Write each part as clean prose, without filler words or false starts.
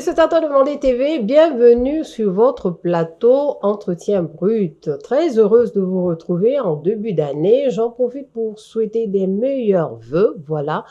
Téléspectateurs de Mandé TV, bienvenue sur votre plateau Entretien Brut. Très heureuse de vous retrouver en début d'année. J'en profite pour souhaiter des meilleurs vœux, voilà,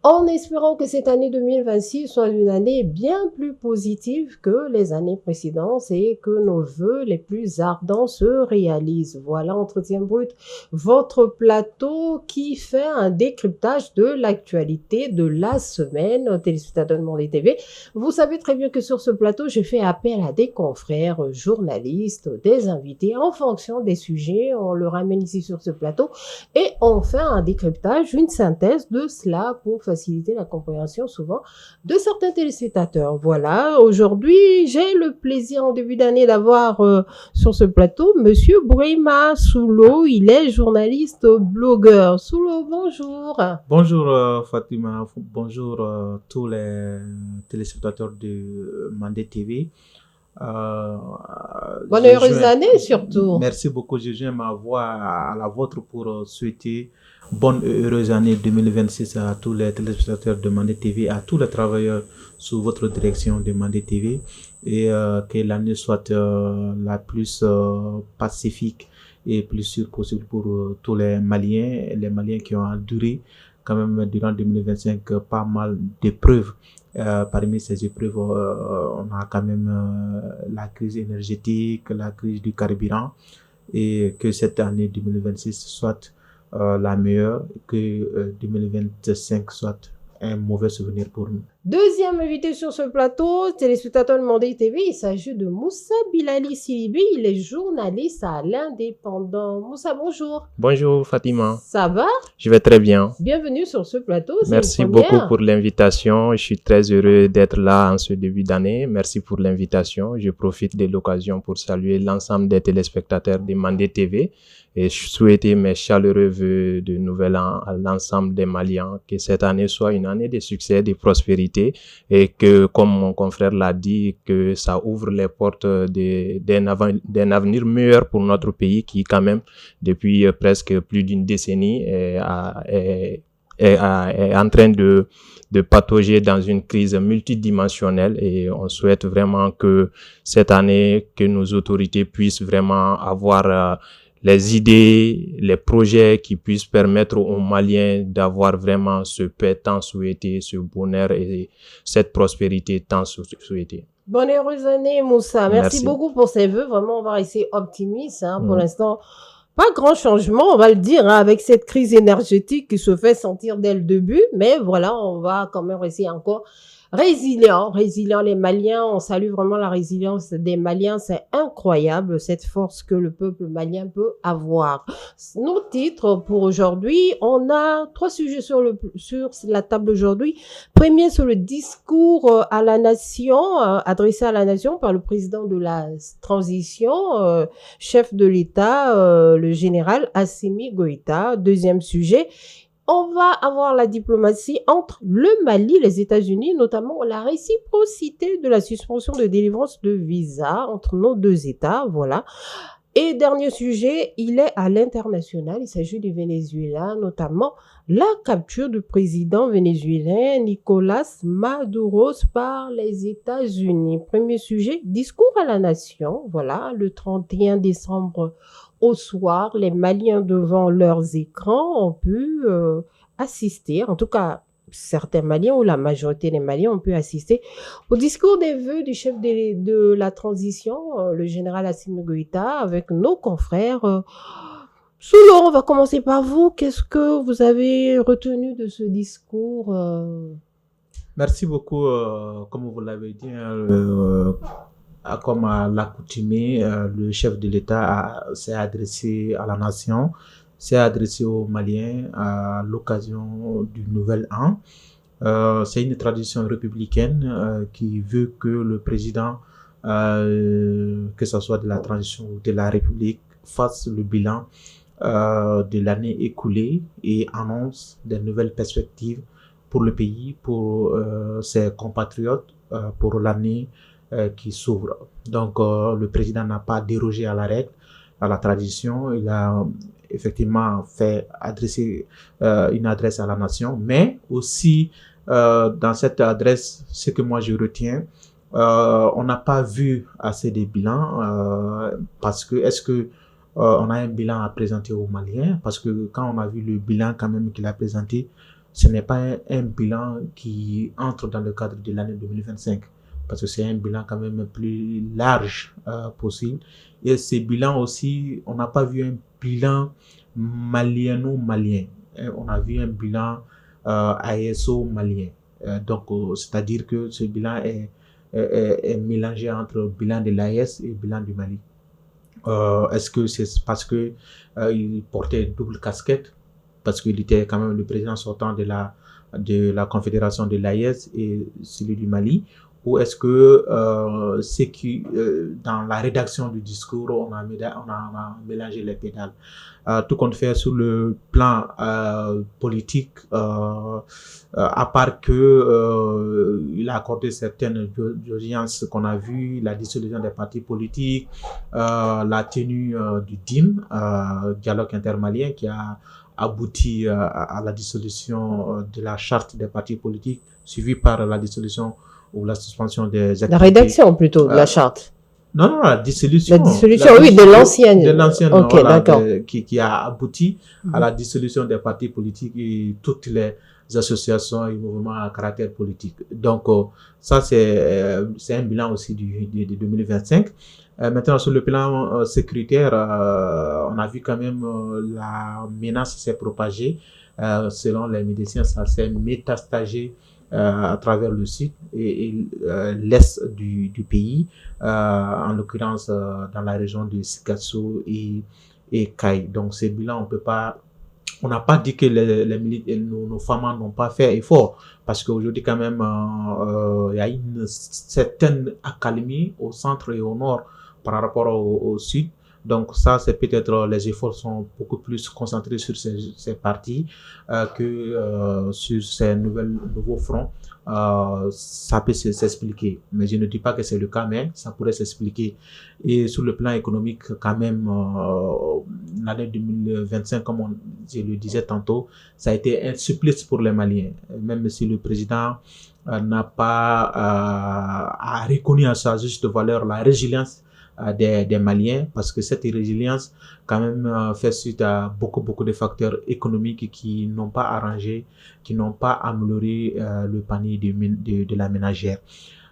en espérant que cette année 2026 soit une année bien plus positive que les années précédentes et que nos vœux les plus ardents se réalisent. Voilà, Entretien Brut, votre plateau qui fait un décryptage de l'actualité de la semaine. Téléspectateurs de Mandé TV, vous savez très bien que sur ce plateau, je fais appel à des confrères, journalistes, des invités en fonction des sujets. On le ramène ici sur ce plateau et on fait un décryptage, une synthèse de cela pour faciliter la compréhension souvent de certains téléspectateurs. Voilà, aujourd'hui, j'ai le plaisir en début d'année d'avoir sur ce plateau Monsieur Brahima Soulo. Il est journaliste blogueur. Soulo, bonjour. Bonjour Fatima, bonjour tous les téléspectateurs de Mandé TV. Bonne heureuse année surtout. Merci beaucoup, je joins ma voix à la vôtre pour souhaiter bonne heureuse année 2026 à tous les téléspectateurs de Mandé TV, à tous les travailleurs sous votre direction de Mandé TV et que l'année soit la plus pacifique et plus sûre possible pour tous les Maliens qui ont enduré quand même durant 2025 pas mal d'épreuves. Parmi ces épreuves, on a quand même la crise énergétique, la crise du carburant, et que cette année 2026 soit la meilleure, que 2025 soit un mauvais souvenir pour nous. Deuxième invité sur ce plateau, téléspectateur de Mandé TV, il s'agit de Moussa Bilali Silibi. Il est journaliste à l'Indépendant. Moussa, bonjour. Bonjour Fatima. Ça va? Je vais très bien. Bienvenue sur ce plateau. Merci beaucoup pour l'invitation. Je suis très heureux d'être là en ce début d'année. Merci pour l'invitation. Je profite de l'occasion pour saluer l'ensemble des téléspectateurs de Mandé TV et souhaiter mes chaleureux vœux de nouvel an à l'ensemble des Maliens, que cette année soit une année de succès, de prospérité, et que, comme mon confrère l'a dit, que ça ouvre les portes d'un avenir meilleur pour notre pays qui, quand même, depuis presque plus d'une décennie, est en train de patauger dans une crise multidimensionnelle, et on souhaite vraiment que cette année, que nos autorités puissent vraiment avoir les idées, les projets qui puissent permettre aux Maliens d'avoir vraiment ce paix tant souhaité, ce bonheur et cette prospérité tant souhaitée. Bonne heureuse année, Moussa. Merci beaucoup pour ces vœux. Vraiment, on va rester optimiste. Pour l'instant, pas grand changement, on va le dire, avec cette crise énergétique qui se fait sentir dès le début. Mais voilà, on va quand même rester encore résilient les Maliens. On salue vraiment la résilience des Maliens. C'est incroyable cette force que le peuple malien peut avoir. Nos titres pour aujourd'hui, on a 3 sujets sur la table aujourd'hui. Premier, sur le discours à la nation, adressé à la nation par le président de la transition, chef de l'État, le général Assimi Goïta. Deuxième sujet, on va avoir la diplomatie entre le Mali et les États-Unis, notamment la réciprocité de la suspension de délivrance de visa entre nos deux États, voilà. Et dernier sujet, il est à l'international, il s'agit du Venezuela, notamment la capture du président vénézuélien Nicolas Maduro par les États-Unis. Premier sujet, discours à la nation, voilà, le 31 décembre au soir, les Maliens devant leurs écrans ont pu assister, en tout cas certains Maliens ou la majorité des Maliens ont pu assister au discours des vœux du chef de la transition, le général Assimi Goïta, avec nos confrères. Soulo, on va commencer par vous. Qu'est-ce que vous avez retenu de ce discours? Merci beaucoup. Comme vous l'avez dit, comme à l'accoutumée, le chef de l'État s'est adressé à la nation, s'est adressé aux Maliens à l'occasion du Nouvel An. C'est une tradition républicaine qui veut que le président, que ce soit de la transition ou de la République, fasse le bilan de l'année écoulée et annonce des nouvelles perspectives pour le pays, pour ses compatriotes, pour l'année qui s'ouvre. Donc, le président n'a pas dérogé à la règle, à la tradition. Il a effectivement fait adresser une adresse à la nation, mais aussi dans cette adresse, ce que moi je retiens, On n'a pas vu assez de bilans parce que est-ce que on a un bilan à présenter aux Maliens? Parce que quand on a vu le bilan quand même qu'il a présenté, ce n'est pas un bilan qui entre dans le cadre de l'année 2025 parce que c'est un bilan quand même plus large possible. Et ces bilans aussi, on n'a pas vu un bilan maliano-malien. On a vu un bilan AESO malien. Donc, c'est-à-dire que ce bilan est mélangé entre bilan de l'AES et bilan du Mali. Est-ce que c'est parce que il portait double casquette, parce qu'il était quand même le président sortant de la confédération de l'AES et celui du Mali, ou est-ce que c'est qui dans la rédaction du discours on a mélangé les pédales? Tout compte fait sur le plan politique, à part que il a accordé certaines audiences qu'on a vues, la dissolution des partis politiques, la tenue du DIM, dialogue intermalien, qui a abouti à la dissolution de la charte des partis politiques, suivie par la dissolution ou la suspension des activités. La rédaction plutôt de la charte. Non, la dissolution. La dissolution, oui, de l'ancienne. De l'ancienne, ok, voilà, d'accord. Qui a abouti à la dissolution des partis politiques et toutes les associations et mouvements à caractère politique. Donc, ça, c'est un bilan aussi de 2025. Maintenant, sur le plan sécuritaire, on a vu quand même la menace s'est propagée. Selon les médecins, ça s'est métastasé à travers le sud et l'est du pays, en l'occurrence dans la région de Sikasso et Kai. Donc ces bilans, on n'a pas dit que nos femmes n'ont pas fait effort, parce qu'aujourd'hui quand même il y a une certaine accalmie au centre et au nord par rapport au sud. Donc ça, c'est peut-être les efforts sont beaucoup plus concentrés sur ces parties que sur ces nouveaux fronts. Ça peut s'expliquer, mais je ne dis pas que c'est le cas, mais ça pourrait s'expliquer. Et sur le plan économique, quand même, l'année 2025, comme je le disais tantôt, ça a été un supplice pour les Maliens. Même si le président n'a pas reconnu à sa juste valeur la résilience des Maliens, parce que cette résilience quand même fait suite à beaucoup de facteurs économiques qui n'ont pas arrangé, qui n'ont pas amélioré le panier de la ménagère.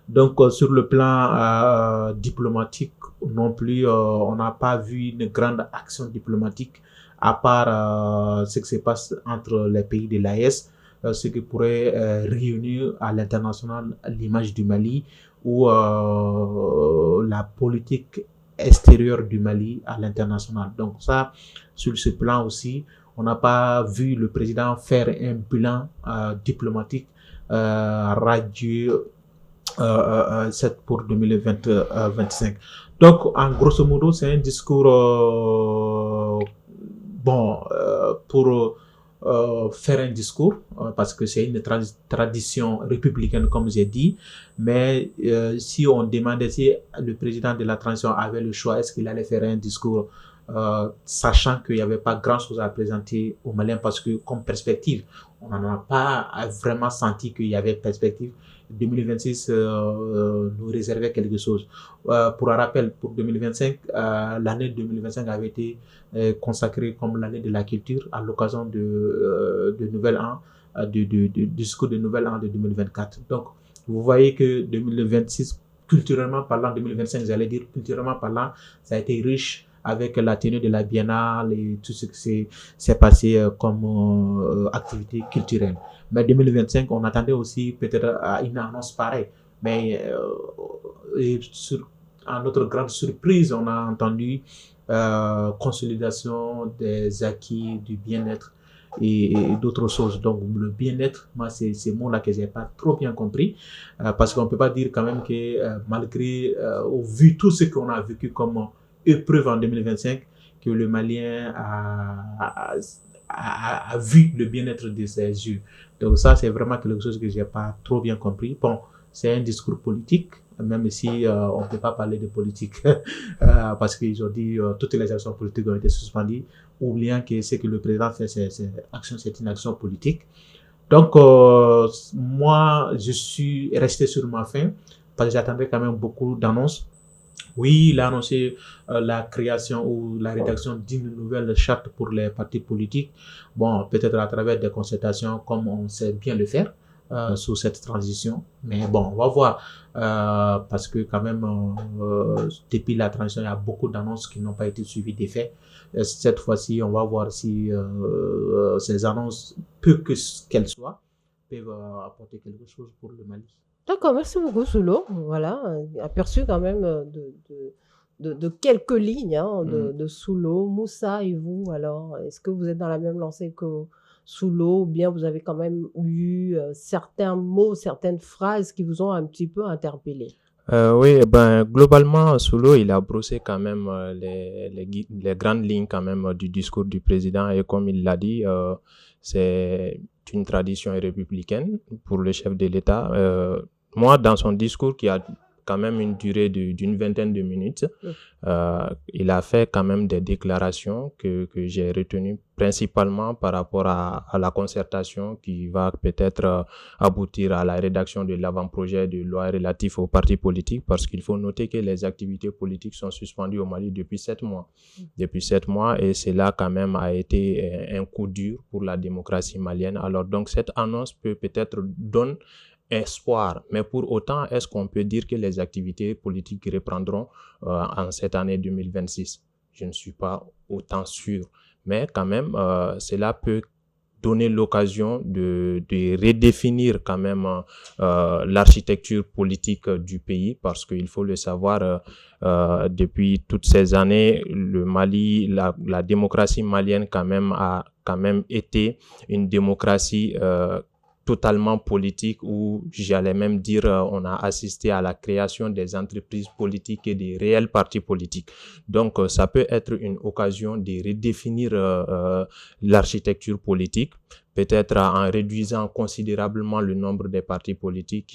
Donc sur le plan diplomatique non plus, on n'a pas vu une grande action diplomatique à part ce qui se passe entre les pays de l'AES, ce qui pourrait réunir à l'international l'image du Mali ou la politique extérieure du Mali à l'international. Donc ça, sur ce plan aussi, on n'a pas vu le président faire un bilan diplomatique radieux pour 2025. Donc, en grosso modo, c'est un discours pour faire un discours, parce que c'est une tradition républicaine, comme j'ai dit, mais si on demandait si le président de la transition avait le choix, est-ce qu'il allait faire un discours sachant qu'il n'y avait pas grand-chose à présenter aux Maliens, parce que comme perspective, on n'en a pas vraiment senti qu'il y avait perspective. 2026 nous réservait quelque chose. Pour un rappel, pour 2025, l'année 2025 avait été consacrée comme l'année de la culture à l'occasion de Nouvel An, du discours de Nouvel An de 2024. Donc, vous voyez que 2026, culturellement parlant, 2025, j'allais dire culturellement parlant, ça a été riche avec la tenue de la Biennale et tout ce qui s'est passé comme activité culturelle. Mais 2025, on attendait aussi peut-être une annonce pareille. Mais à notre grande surprise, on a entendu consolidation des acquis du bien-être et d'autres choses. Donc le bien-être, moi c'est ces mots-là que j'ai pas trop bien compris, parce qu'on peut pas dire quand même que malgré au vu tout ce qu'on a vécu comme épreuve en 2025, que le Malien a vu le bien-être de ses yeux. Donc ça, c'est vraiment quelque chose que j'ai pas trop bien compris. Bon, c'est un discours politique, même si on peut pas parler de politique, parce qu'ils ont dit toutes les actions politiques ont été suspendues, oubliant que ce que le président fait, c'est une action politique. Donc, moi, je suis resté sur ma faim. parce que j'attendais quand même beaucoup d'annonces. Oui, il a annoncé la création ou la rédaction d'une nouvelle charte pour les partis politiques. Bon, peut-être à travers des concertations, comme on sait bien le faire sous cette transition. Mais bon, on va voir. Parce que quand même, depuis la transition, il y a beaucoup d'annonces qui n'ont pas été suivies des faits. Cette fois-ci, on va voir si ces annonces, peu qu'elles soient, peuvent apporter quelque chose pour le Mali. D'accord, merci beaucoup, Soulo. Voilà, aperçu quand même de quelques lignes de Soulo. Moussa et vous, alors, est-ce que vous êtes dans la même lancée que Soulo ou bien vous avez quand même eu certains mots, certaines phrases qui vous ont un petit peu interpellé? Oui, globalement, Soulo, il a brossé quand même les grandes lignes quand même du discours du président et comme il l'a dit, c'est une tradition républicaine pour le chef de l'État. Moi, dans son discours qui a quand même une durée d'une vingtaine de minutes, il a fait quand même des déclarations que j'ai retenues principalement par rapport à la concertation qui va peut-être aboutir à la rédaction de l'avant-projet de loi relatif aux partis politiques, parce qu'il faut noter que les activités politiques sont suspendues au Mali depuis 7 mois. Depuis 7 mois, et cela quand même a été un coup dur pour la démocratie malienne. Alors donc cette annonce peut-être donne espoir, mais pour autant, est-ce qu'on peut dire que les activités politiques reprendront en cette année 2026? Je ne suis pas autant sûr, mais quand même, cela peut donner l'occasion de redéfinir quand même l'architecture politique du pays, parce qu'il faut le savoir, depuis toutes ces années, le Mali, la démocratie malienne quand même a quand même été une démocratie totalement politique, où j'allais même dire on a assisté à la création des entreprises politiques et des réels partis politiques. Donc ça peut être une occasion de redéfinir l'architecture politique, peut-être en réduisant considérablement le nombre des partis politiques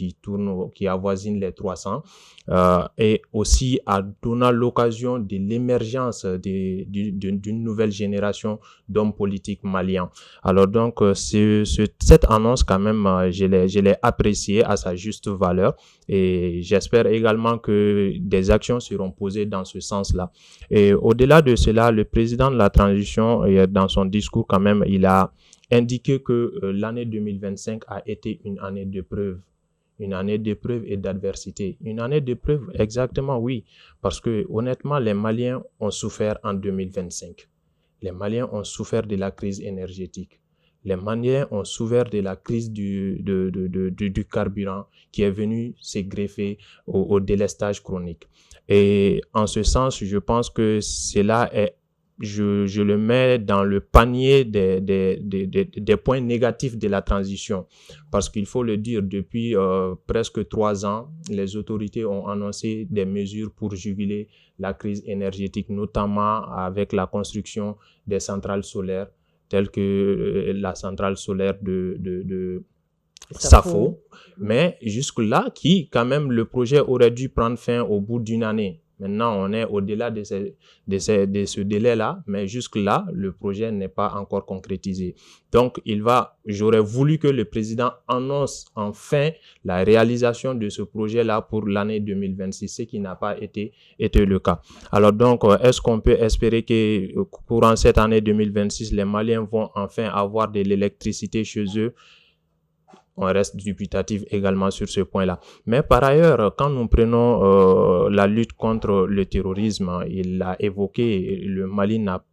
qui avoisinent les 300, et aussi en donnant l'occasion de l'émergence d'une nouvelle génération d'hommes politiques maliens. Alors donc cette annonce quand même, je l'ai appréciée à sa juste valeur, et j'espère également que des actions seront posées dans ce sens-là. Et au-delà de cela, le président de la transition, dans son discours quand même, il a indiqué que l'année 2025 a été une année d'épreuve. Une année d'épreuve et d'adversité. Une année d'épreuve, exactement, oui. Parce que honnêtement, les Maliens ont souffert en 2025. Les Maliens ont souffert de la crise énergétique. Les Maliens ont souffert de la crise du carburant qui est venu se greffer au délestage chronique. Et en ce sens, je pense que cela est, je le mets dans le panier des points négatifs de la transition. Parce qu'il faut le dire, depuis presque 3 ans, les autorités ont annoncé des mesures pour juguler la crise énergétique, notamment avec la construction des centrales solaires, telles que la centrale solaire de Safo. Mais jusque-là, quand même, le projet aurait dû prendre fin au bout d'une année. Maintenant, on est au-delà de ce délai-là, mais jusque-là, le projet n'est pas encore concrétisé. Donc, j'aurais voulu que le président annonce enfin la réalisation de ce projet-là pour l'année 2026, ce qui n'a pas été le cas. Alors donc, est-ce qu'on peut espérer que courant cette année 2026, les Maliens vont enfin avoir de l'électricité chez eux? On reste dubitatif également sur ce point-là. Mais par ailleurs, quand nous prenons la lutte contre le terrorisme, il l'a évoqué, le Mali n'a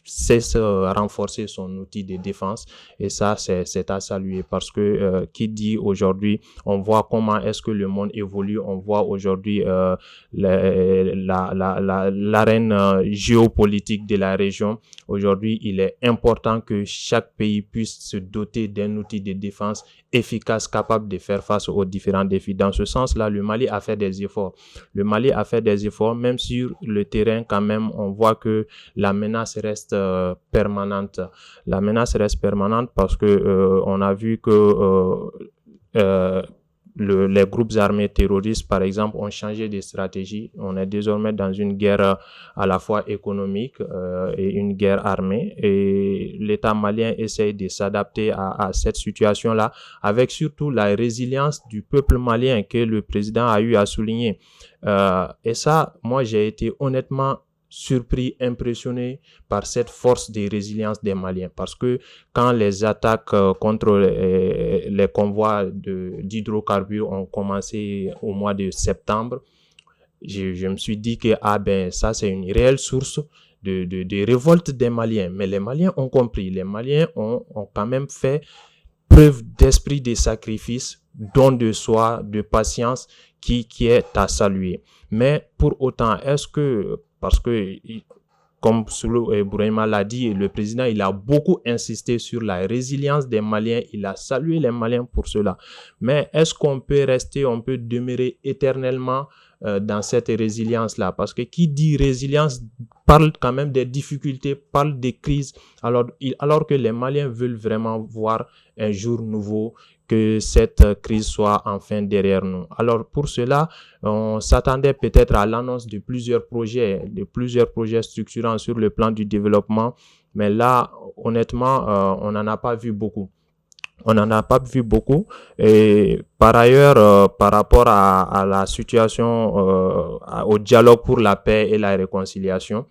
cesse renforcer son outil de défense, et ça c'est à saluer, parce que qui dit aujourd'hui, on voit comment est-ce que le monde évolue, on voit aujourd'hui l'arène géopolitique de la région. Aujourd'hui, il est important que chaque pays puisse se doter d'un outil de défense efficace, capable de faire face aux différents défis. Dans ce sens-là, le Mali a fait des efforts. Le Mali a fait des efforts, même sur le terrain quand même, on voit que la menace reste permanente. La menace reste permanente parce que on a vu que les groupes armés terroristes, par exemple, ont changé de stratégie. On est désormais dans une guerre à la fois économique et une guerre armée. Et l'État malien essaye de s'adapter à cette situation-là, avec surtout la résilience du peuple malien que le président a eu à souligner. Et ça, moi, j'ai été honnêtement surpris, impressionné par cette force de résilience des Maliens, parce que quand les attaques contre les convois d'hydrocarbures ont commencé au mois de septembre, je me suis dit que ça c'est une réelle source de révolte des Maliens. Mais les Maliens ont compris, les Maliens ont quand même fait preuve d'esprit de sacrifice, don de soi, de patience qui est à saluer. Mais pour autant, parce que, comme Soulou Bourema l'a dit, le président, il a beaucoup insisté sur la résilience des Maliens. Il a salué les Maliens pour cela. Mais est-ce qu'on peut demeurer éternellement dans cette résilience-là? Parce que qui dit résilience parle quand même des difficultés, parle des crises, alors que les Maliens veulent vraiment voir un jour nouveau, que cette crise soit enfin derrière nous. Alors pour cela, on s'attendait peut-être à l'annonce de plusieurs projets structurants sur le plan du développement, mais là, honnêtement, on n'en a pas vu beaucoup. Et par ailleurs, par rapport à la situation, au dialogue pour la paix et la réconciliation,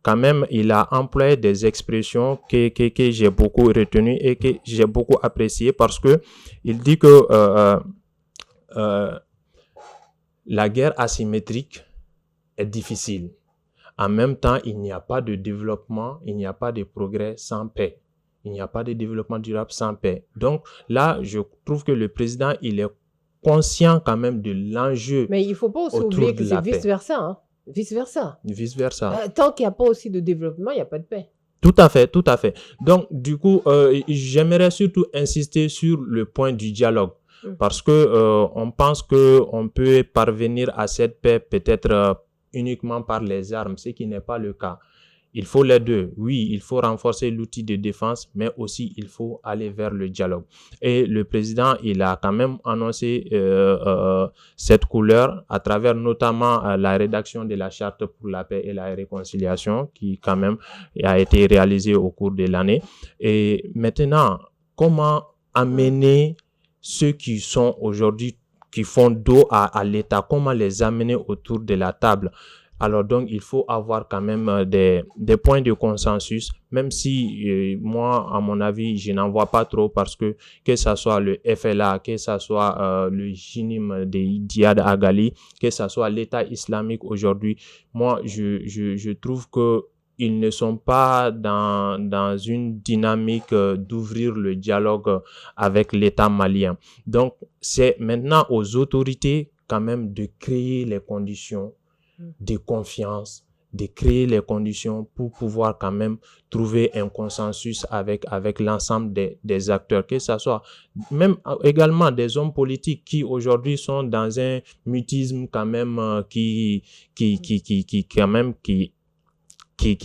quand même, il a employé des expressions que j'ai beaucoup retenues et que j'ai beaucoup appréciées, parce que il dit que la guerre asymétrique est difficile. En même temps, il n'y a pas de développement, il n'y a pas de progrès sans paix. Il n'y a pas de développement durable sans paix. Donc là, je trouve que le président, il est conscient quand même de l'enjeu. Mais il ne faut pas aussi oublier que c'est vice-versa, hein. Vice-versa. Tant qu'il n'y a pas aussi de développement, il n'y a pas de paix. Tout à fait. Donc, du coup, j'aimerais surtout insister sur le point du dialogue. Parce que on pense qu'on peut parvenir à cette paix peut-être uniquement par les armes, ce qui n'est pas le cas. Il faut les deux. Oui, il faut renforcer l'outil de défense, mais aussi il faut aller vers le dialogue. Et le président, il a quand même annoncé cette couleur à travers notamment la rédaction de la charte pour la paix et la réconciliation, qui quand même a été réalisée au cours de l'année. Et maintenant, comment amener ceux qui sont aujourd'hui, qui font dos à l'État, comment les amener autour de la table? Alors donc, il faut avoir quand même des points de consensus, même si moi, à mon avis, je n'en vois pas trop, parce que ça soit le FLA, que ça soit le JINIM de Diad Agali, que ça soit l'État islamique aujourd'hui, moi, je trouve que ils ne sont pas dans une dynamique d'ouvrir le dialogue avec l'État malien. Donc, c'est maintenant aux autorités quand même de créer les conditions de confiance, de créer les conditions pour pouvoir quand même trouver un consensus avec l'ensemble des acteurs, que ça soit même également des hommes politiques qui aujourd'hui sont dans un mutisme quand même qui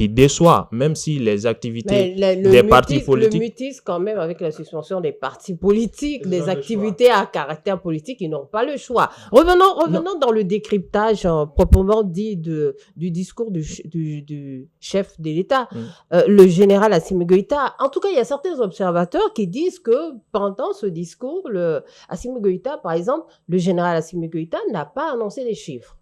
déçoit, même si les activités des partis politiques... Le mutisme quand même, avec la suspension des partis politiques, des activités à caractère politique, ils n'ont pas le choix. Revenons dans le décryptage proprement dit du discours du chef de l'État, le général Assimi Goïta. En tout cas, il y a certains observateurs qui disent que pendant ce discours, Assimi Goïta, par exemple, le général Assimi Goïta n'a pas annoncé les chiffres.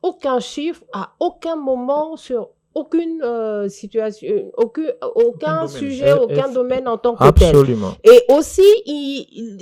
Aucun chiffre, à aucun moment sur aucune situation, aucun sujet, aucun domaine en tant que tel. Absolument. Et aussi,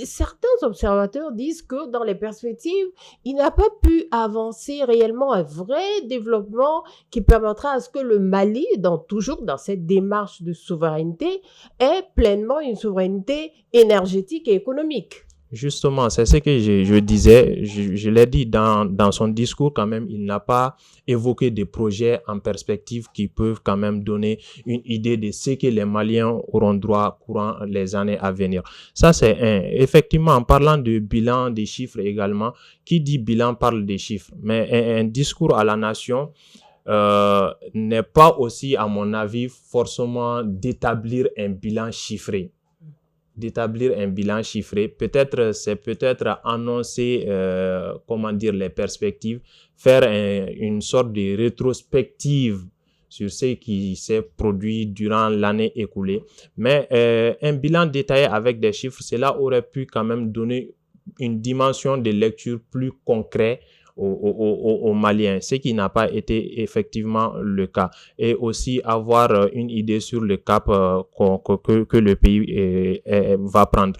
certains observateurs disent que dans les perspectives, il n'a pas pu avancer réellement un vrai développement qui permettra à ce que le Mali, toujours dans cette démarche de souveraineté, ait pleinement une souveraineté énergétique et économique. Justement, c'est ce que je disais, je l'ai dit dans son discours quand même, il n'a pas évoqué des projets en perspective qui peuvent quand même donner une idée de ce que les Maliens auront droit courant les années à venir. Ça, c'est effectivement, en parlant de bilan, des chiffres également, qui dit bilan parle des chiffres, mais un discours à la nation n'est pas aussi, à mon avis, forcément d'établir un bilan chiffré. d'établir un bilan chiffré. C'est peut-être annoncer, les perspectives, faire une sorte de rétrospective sur ce qui s'est produit durant l'année écoulée. Mais un bilan détaillé avec des chiffres, cela aurait pu quand même donner une dimension de lecture plus concrète aux Maliens, ce qui n'a pas été effectivement le cas. Et aussi avoir une idée sur le cap que le pays va prendre.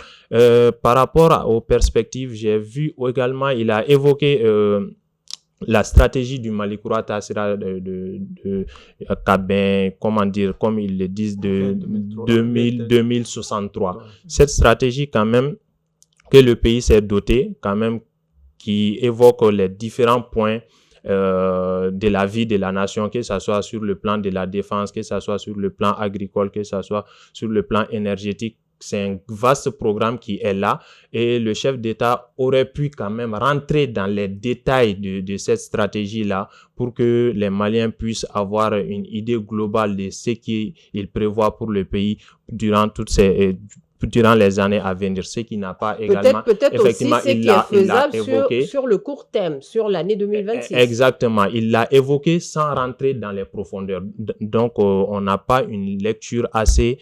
Par rapport aux perspectives, j'ai vu également, il a évoqué la stratégie du Malikoura Tassira de Kabin, comme ils le disent, de 2063. Cette stratégie quand même que le pays s'est doté, quand même, qui évoque les différents points de la vie de la nation, que ce soit sur le plan de la défense, que ce soit sur le plan agricole, que ce soit sur le plan énergétique. C'est un vaste programme qui est là et le chef d'État aurait pu quand même rentrer dans les détails de cette stratégie-là pour que les Maliens puissent avoir une idée globale de ce qu'il prévoit pour le pays durant les années à venir, ce qui n'a pas également... Peut-être aussi ce qui est faisable sur le court terme, sur l'année 2026. Exactement, il l'a évoqué sans rentrer dans les profondeurs. Donc, on n'a pas une lecture assez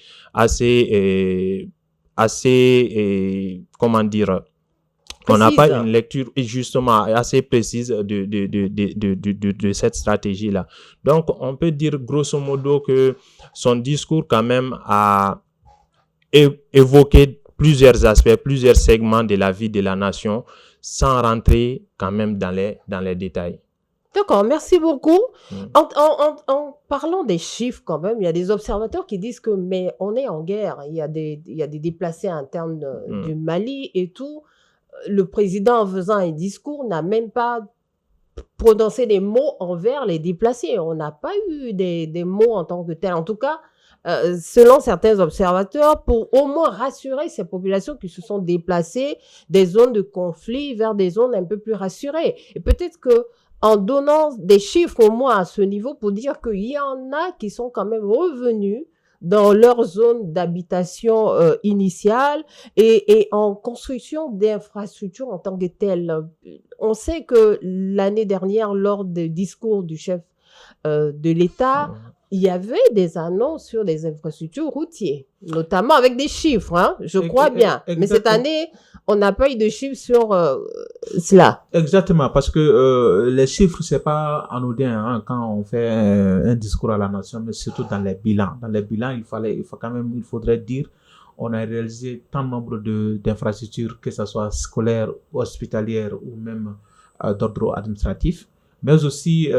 on n'a pas une lecture justement assez précise de cette stratégie-là. Donc, on peut dire grosso modo que son discours quand même a évoquer plusieurs aspects, plusieurs segments de la vie de la nation sans rentrer quand même dans les détails. D'accord, merci beaucoup. En parlant des chiffres quand même, il y a des observateurs qui disent que mais on est en guerre, il y a des déplacés internes du Mali et tout. Le président en faisant un discours n'a même pas prononcé des mots envers les déplacés. On n'a pas eu des mots en tant que tel. En tout cas, selon certains observateurs, pour au moins rassurer ces populations qui se sont déplacées des zones de conflit vers des zones un peu plus rassurées. Et peut-être que en donnant des chiffres au moins à ce niveau pour dire qu'il y en a qui sont quand même revenus dans leur zone d'habitation initiale et en construction d'infrastructures en tant que telles. On sait que l'année dernière, lors des discours du chef de l'État, il y avait des annonces sur les infrastructures routières, notamment avec des chiffres, hein, je crois bien. Exactement. Mais cette année, on n'a pas eu de chiffres sur cela. Exactement, parce que les chiffres, c'est pas anodin hein, quand on fait un discours à la nation, mais surtout dans les bilans. Dans les bilans, il faudrait dire on a réalisé tant de nombre d'infrastructures, que ce soit scolaires, hospitalières ou même d'ordre administratif. Mais aussi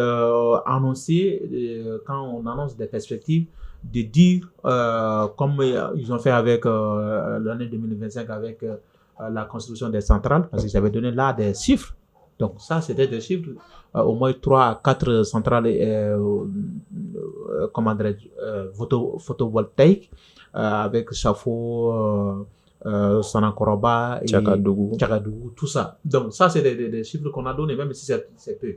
annoncer, quand on annonce des perspectives, de dire, comme ils ont fait avec l'année 2025 avec la construction des centrales, parce qu'ils avaient donné là des chiffres. Donc ça, c'était des chiffres, au moins 3 à 4 centrales photovoltaïques avec Chafo, Sanakoroba, Tchagadougou, tout ça. Donc ça, c'est des chiffres qu'on a donnés, même si c'est peu.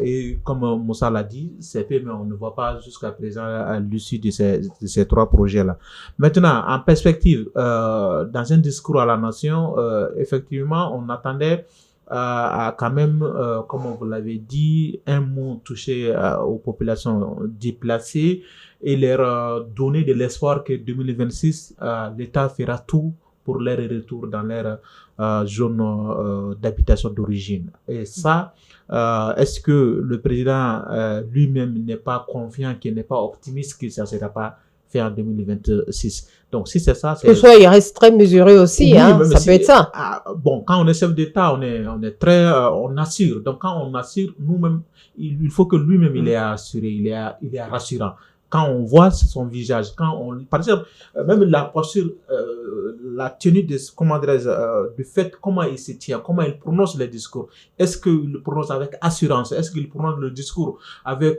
Et comme Moussa l'a dit, c'est peu, mais on ne voit pas jusqu'à présent à l'issue de ces 3 projets-là. Maintenant, en perspective, dans un discours à la nation, effectivement, on attendait à quand même, comme vous l'avez dit, un mot touché aux populations déplacées et leur donner de l'espoir que 2026, l'État fera tout pour leur retour dans leur zone d'habitation d'origine. Et ça, est-ce que le président lui-même n'est pas confiant, qu'il n'est pas optimiste que ça ne sera pas fait en 2026? Donc, si c'est ça, que soit, il reste très mesuré aussi, oui, hein, ça peut être ça. Bon, quand on est chef d'État, on est très, on assure. Donc, quand on assure, nous-mêmes, il faut que lui-même, il est assuré, il est rassurant. Quand on voit son visage, par exemple, même la posture, la tenue du fait comment il se tient, comment il prononce les discours. Est-ce qu'il le prononce avec assurance? Est-ce qu'il prononce le discours avec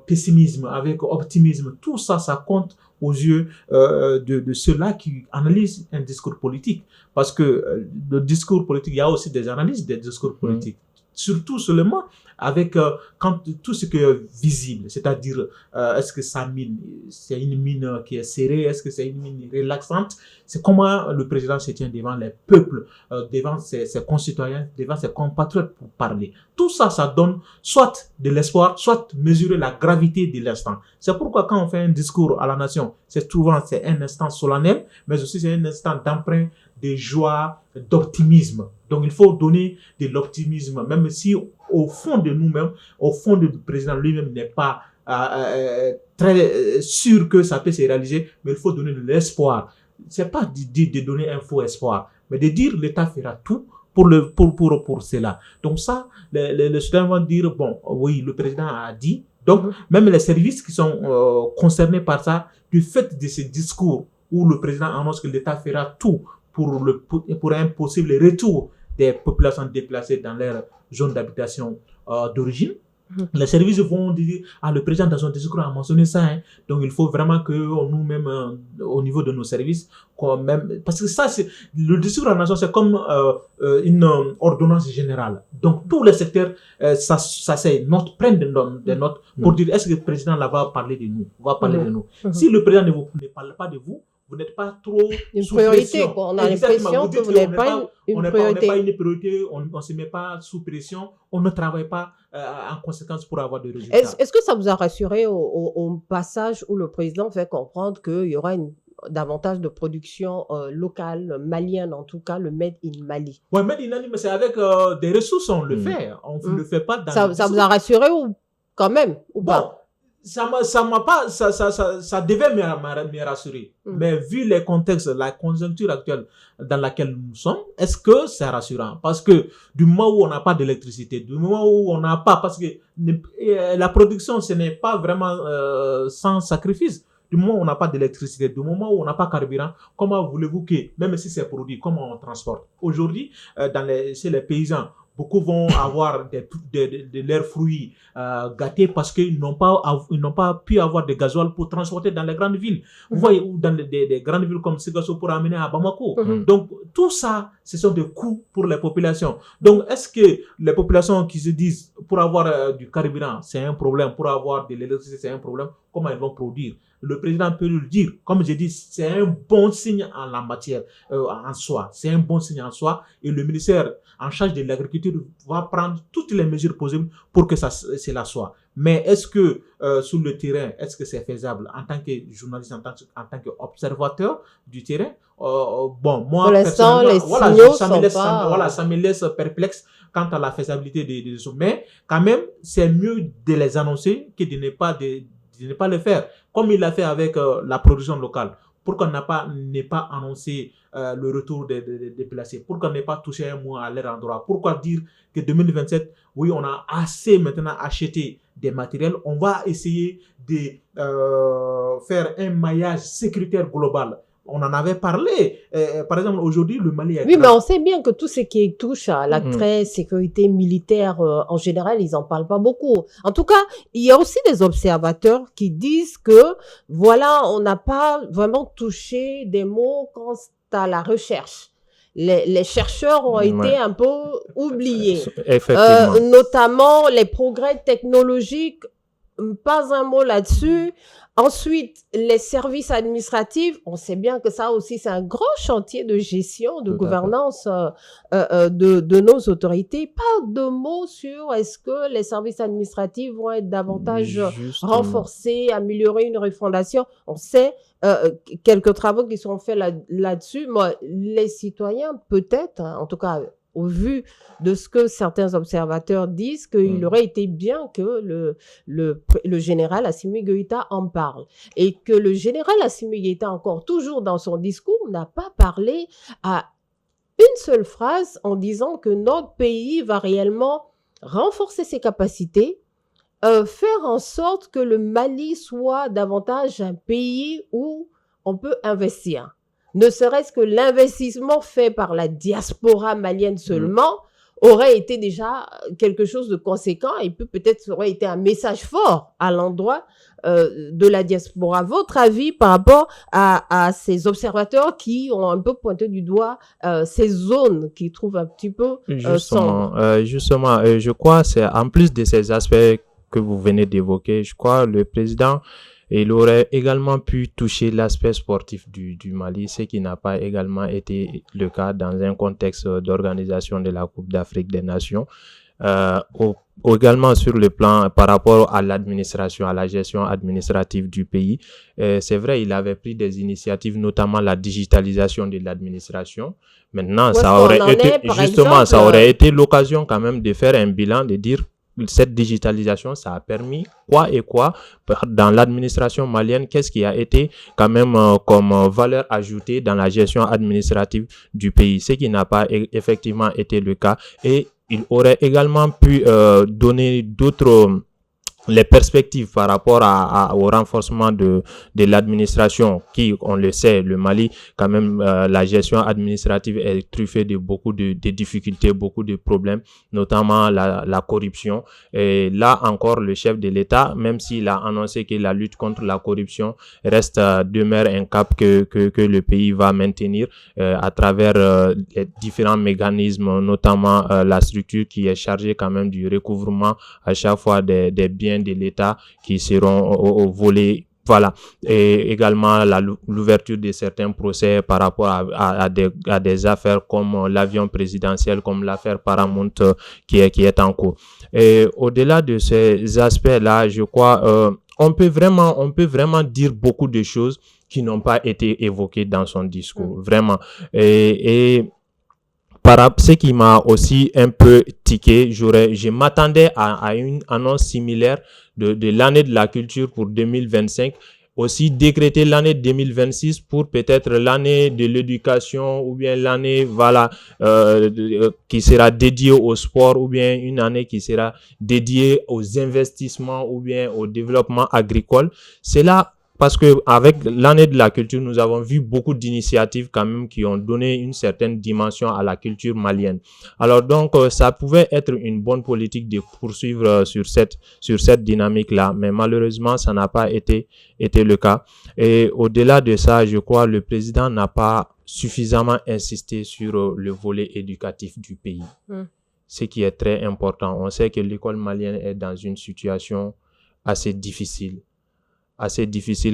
pessimisme, avec optimisme? Tout ça, ça compte aux yeux de ceux-là qui analysent un discours politique. Parce que le discours politique, il y a aussi des analyses des discours politiques. surtout seulement avec quand tout ce qui est visible, c'est-à-dire est-ce que sa mine, c'est une mine qui est serrée, est-ce que c'est une mine relaxante, c'est comment le président se tient devant les peuples, devant ses concitoyens, devant ses compatriotes pour parler. Tout ça, ça donne soit de l'espoir, soit mesurer la gravité de l'instant. C'est pourquoi quand on fait un discours à la nation, c'est un instant solennel, mais aussi c'est un instant d'emprunt, de joie, d'optimisme. Donc il faut donner de l'optimisme, même si au fond de nous-mêmes, au fond du président lui-même n'est pas très sûr que ça peut se réaliser, mais il faut donner de l'espoir. C'est pas de donner un faux espoir, mais de dire l'État fera tout pour cela. Donc ça, les citoyens vont dire, bon, oui, le président a dit. Donc, même les services qui sont concernés par ça, du fait de ce discours où le président annonce que l'État fera tout pour un possible retour des populations déplacées dans leur zone d'habitation d'origine, les services vont dire, le président dans son discours a mentionné ça, hein. Donc il faut vraiment que nous-mêmes, au niveau de nos services, parce que ça, le discours à la nation, c'est comme une ordonnance générale. Donc tous les secteurs, prennent des notes pour dire, est-ce que le président là va parler de nous, de nous. Si le président ne parle pas de vous, vous n'êtes pas trop une priorité, quoi. On a l'impression que vous n'êtes pas une priorité. On n'est pas une priorité, on ne se met pas sous pression, on ne travaille pas en conséquence pour avoir des résultats. Est-ce que ça vous a rassuré au passage où le président fait comprendre qu'il y aura davantage de production locale, malienne en tout cas, le Made in Mali? Oui, Made in Mali, mais c'est avec des ressources, on le fait. On ne le fait pas dans ça vous a rassuré quand même ou pas? Ça devait me rassurer. Mais vu les contextes, la conjoncture actuelle dans laquelle nous sommes, est-ce que c'est rassurant? Parce que du moment où on n'a pas d'électricité, du moment où on n'a pas, parce que la production, ce n'est pas vraiment sans sacrifice. Du moment où on n'a pas d'électricité, du moment où on n'a pas de carburant, comment voulez-vous que, même si c'est produit, comment on transporte? Aujourd'hui, chez les paysans, beaucoup vont avoir de leurs fruits gâtés parce qu'ils n'ont pas pu avoir de gasoil pour transporter dans les grandes villes. Vous voyez, ou dans des grandes villes comme Ségasso pour amener à Bamako. Donc, tout ça, ce sont des coûts pour les populations. Donc, est-ce que les populations qui se disent pour avoir du carburant, c'est un problème, pour avoir de l'électricité, c'est un problème, comment ils vont produire? Le président peut le dire. Comme je dis, c'est un bon signe en la matière, en soi. C'est un bon signe en soi. Et le ministère en charge de l'agriculture va prendre toutes les mesures possibles pour que cela soit. Mais est-ce que sur le terrain, est-ce que c'est faisable en tant que journaliste, en tant qu'observateur du terrain? Bon, moi, pour l'instant, les signaux ça me laisse perplexe quant à la faisabilité des choses. Mais quand même, c'est mieux de les annoncer que de ne pas le faire, comme il l'a fait avec la production locale. Pourquoi ne pas annoncer le retour des déplacés? Pourquoi ne pas toucher un mot à leur endroit? Pourquoi dire que 2027, oui, on a assez maintenant acheté des matériels, on va essayer de faire un maillage sécuritaire global. On en avait parlé. Par exemple, aujourd'hui, le Mali est... Oui, mais on sait bien que tout ce qui touche à la très sécurité militaire, en général, ils n'en parlent pas beaucoup. En tout cas, il y a aussi des observateurs qui disent que, voilà, on n'a pas vraiment touché des mots quant à la recherche. Les chercheurs ont été un peu oubliés. Notamment les progrès technologiques, pas un mot là-dessus. Ensuite, les services administratifs, on sait bien que ça aussi, c'est un grand chantier de gestion, de gouvernance de nos autorités. Pas de mots sur est-ce que les services administratifs vont être davantage renforcés, améliorer une refondation. On sait quelques travaux qui sont faits là-dessus. Moi, les citoyens, peut-être, en tout cas, au vu de ce que certains observateurs disent, qu'il aurait été bien que le général Assimi Goïta en parle. Et que le général Assimi Goïta, encore toujours dans son discours, n'a pas parlé à une seule phrase en disant que notre pays va réellement renforcer ses capacités, faire en sorte que le Mali soit davantage un pays où on peut investir. Ne serait-ce que l'investissement fait par la diaspora malienne seulement aurait été déjà quelque chose de conséquent et peut-être ça aurait été un message fort à l'endroit de la diaspora. Votre avis par rapport à ces observateurs qui ont un peu pointé du doigt ces zones qu'ils trouvent un petit peu sombres? Justement, je crois c'est en plus de ces aspects que vous venez d'évoquer, je crois le président il aurait également pu toucher l'aspect sportif du Mali, ce qui n'a pas également été le cas dans un contexte d'organisation de la Coupe d'Afrique des Nations. Également sur le plan par rapport à l'administration, à la gestion administrative du pays. C'est vrai, il avait pris des initiatives, notamment la digitalisation de l'administration. Maintenant, ça aurait été l'occasion quand même de faire un bilan, de dire cette digitalisation, ça a permis quoi et quoi dans l'administration malienne, qu'est-ce qui a été quand même comme valeur ajoutée dans la gestion administrative du pays, ce qui n'a pas effectivement été le cas. Et il aurait également pu donner d'autres les perspectives par rapport au renforcement de l'administration qui, on le sait, le Mali, quand même, la gestion administrative est truffée de beaucoup de difficultés, beaucoup de problèmes, notamment la corruption. Et là encore, le chef de l'État, même s'il a annoncé que la lutte contre la corruption demeure un cap que le pays va maintenir à travers les différents mécanismes, notamment la structure qui est chargée quand même du recouvrement à chaque fois des biens de l'État qui seront au volet. Voilà. Et également l'ouverture de certains procès par rapport à des affaires comme l'avion présidentiel, comme l'affaire Paramount qui est en cours. Et au-delà de ces aspects-là, je crois on peut vraiment dire beaucoup de choses qui n'ont pas été évoquées dans son discours. Vraiment. Et ce qui m'a aussi un peu tiqué, je m'attendais à une annonce similaire de l'année de la culture pour 2025, aussi décréter l'année 2026 pour peut-être l'année de l'éducation ou bien l'année qui sera dédiée au sport ou bien une année qui sera dédiée aux investissements ou bien au développement agricole. C'est là parce que avec l'année de la culture, nous avons vu beaucoup d'initiatives quand même qui ont donné une certaine dimension à la culture malienne. Alors donc, ça pouvait être une bonne politique de poursuivre sur cette dynamique-là, mais malheureusement, ça n'a pas été le cas. Et au-delà de ça, je crois le président n'a pas suffisamment insisté sur le volet éducatif du pays, ce qui est très important. On sait que l'école malienne est dans une situation assez difficile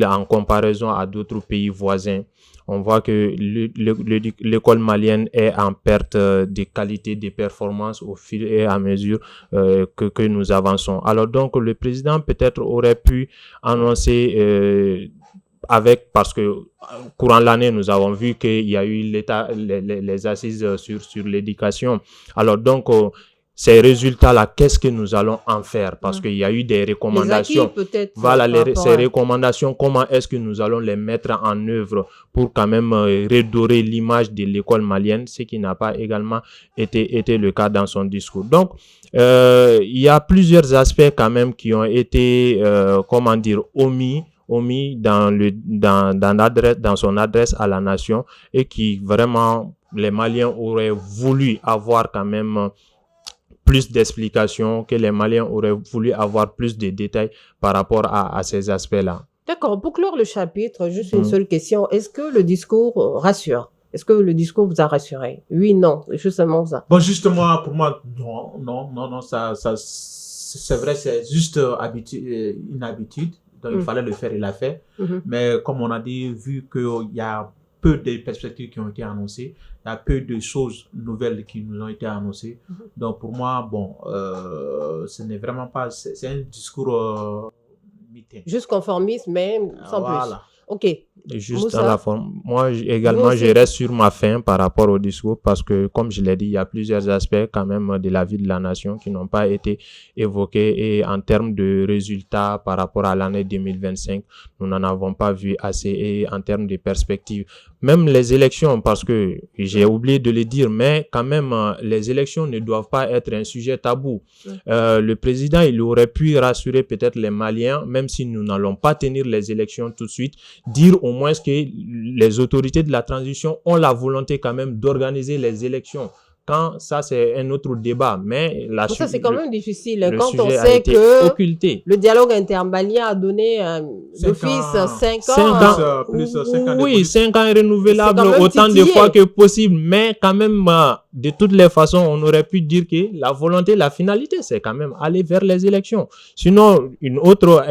en comparaison à d'autres pays voisins. On voit que l'école malienne est en perte de qualité de performance au fil et à mesure que nous avançons. Alors donc, le président peut-être aurait pu annoncer parce que courant l'année, nous avons vu qu'il y a eu les assises sur l'éducation. Alors donc, ces résultats-là, qu'est-ce que nous allons en faire? Parce qu'il y a eu des recommandations. Voilà, ces recommandations, comment est-ce que nous allons les mettre en œuvre pour quand même redorer l'image de l'école malienne, ce qui n'a pas également été le cas dans son discours. Donc, il y a plusieurs aspects quand même qui ont été, omis dans son adresse à la nation et qui vraiment, les Maliens auraient voulu avoir quand même plus d'explications, que les Maliens auraient voulu avoir plus de détails par rapport à ces aspects-là. D'accord. Pour clore le chapitre, juste une seule question. Est-ce que le discours rassure? Est-ce que le discours vous a rassuré? Oui, non, justement ça. Bon, justement, pour moi, non, ça c'est vrai, c'est juste une habitude. Donc, il fallait le faire, il l'a fait. Mais comme on a dit, vu qu'il y a peu de perspectives qui ont été annoncées, il y a peu de choses nouvelles qui nous ont été annoncées. Donc pour moi, ce n'est vraiment pas, c'est un discours mité. Juste conformiste, mais sans plus. Ok. Juste Moussa, à la forme. Moi également, je reste sur ma faim par rapport au discours parce que, comme je l'ai dit, il y a plusieurs aspects quand même de la vie de la nation qui n'ont pas été évoqués et en termes de résultats par rapport à l'année 2025, nous n'en avons pas vu assez et en termes de perspectives. Même les élections, parce que j'ai oublié de le dire, mais quand même, les élections ne doivent pas être un sujet tabou. Le président, il aurait pu rassurer peut-être les Maliens, même si nous n'allons pas tenir les élections tout de suite, dire au moins que les autorités de la transition ont la volonté quand même d'organiser les élections. quand ça, c'est un autre débat. Mais ça, c'est quand même difficile. Quand on sujet a sait été que occulté. le dialogue intermalien a donné d'office 5 ans. Plus 5 ans. Oui, 5 ans renouvelables autant titillé. de fois que possible. Mais quand même, de toutes les façons, on aurait pu dire que la volonté, la finalité, c'est quand même aller vers les élections. Sinon, une autre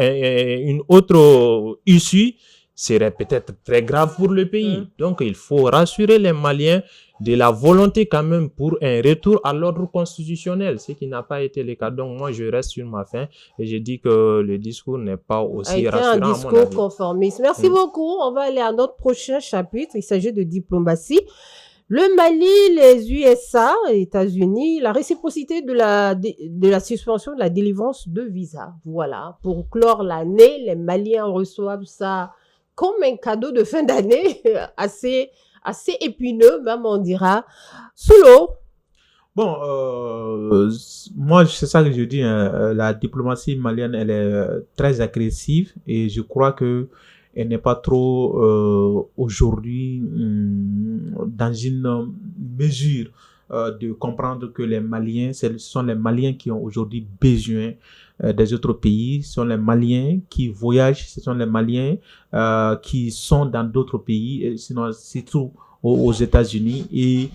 issue serait peut-être très grave pour le pays. Donc, il faut rassurer les Maliens de la volonté quand même pour un retour à l'ordre constitutionnel, ce qui n'a pas été le cas. Donc, moi, je reste sur ma faim et je dis que le discours n'est pas aussi rassurant. Un discours conformiste. Merci beaucoup. On va aller à notre prochain chapitre. Il s'agit de diplomatie. Le Mali, les USA, les États-Unis, la réciprocité de la suspension de la délivrance de visa. Voilà. Pour clore l'année, les Maliens reçoivent ça comme un cadeau de fin d'année assez épineux, même on dira. Soulo. Bon, moi, c'est ça que je dis. La diplomatie malienne, elle est très agressive et je crois que elle n'est pas trop aujourd'hui dans une mesure de comprendre que les Maliens, ce sont les Maliens qui ont aujourd'hui besoin des autres pays, ce sont les Maliens qui voyagent, ce sont les Maliens qui sont dans d'autres pays, sinon surtout aux États-Unis. Et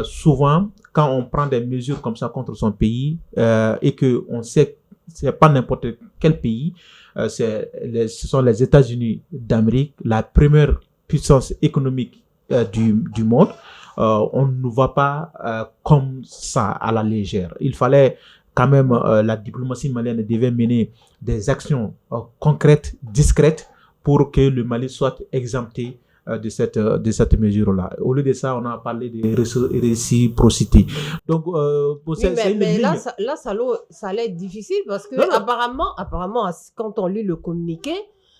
souvent, quand on prend des mesures comme ça contre son pays et que on sait que c'est pas n'importe quel pays, ce sont les États-Unis d'Amérique, la première puissance économique du monde. On ne va pas comme ça à la légère. Il fallait quand même, la diplomatie malienne devait mener des actions concrètes, discrètes, pour que le Mali soit exempté de cette mesure-là. Au lieu de ça, on a parlé de réciprocité. Donc, mais là, ça allait être difficile parce que apparemment, quand on lit le communiqué,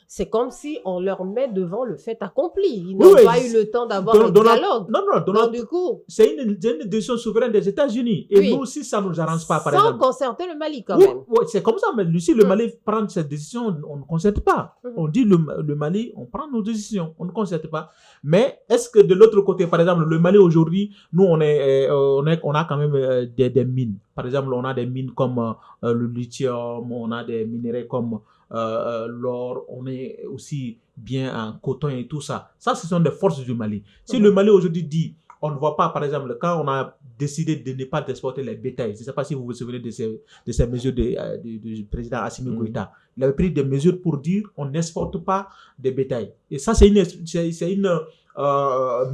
c'est comme si on leur met devant le fait accompli. Ils n'ont pas eu le temps d'avoir un dialogue. Non, du coup, c'est une décision souveraine des États-Unis. Et nous aussi, ça ne nous arrange pas, par exemple. Sans concerter le Mali, quand même. Oui, c'est comme ça. Mais Lucie, le Mali prend cette décision, on ne concerte pas. On dit le Mali, on prend nos décisions, on ne concerte pas. Mais est-ce que de l'autre côté, par exemple, le Mali aujourd'hui, nous, on a quand même des mines. Par exemple, on a des mines comme le lithium, on a des minéraux comme l'or, on est aussi bien en coton et tout ça. Ça, ce sont des forces du Mali. Si le Mali aujourd'hui dit, on ne voit pas, par exemple, quand on a décidé de ne pas exporter les bétails, je ne sais pas si vous vous souvenez de ces mesures du président Assimi Goïta. Il avait pris des mesures pour dire on n'exporte pas des bétails. Et ça, c'est une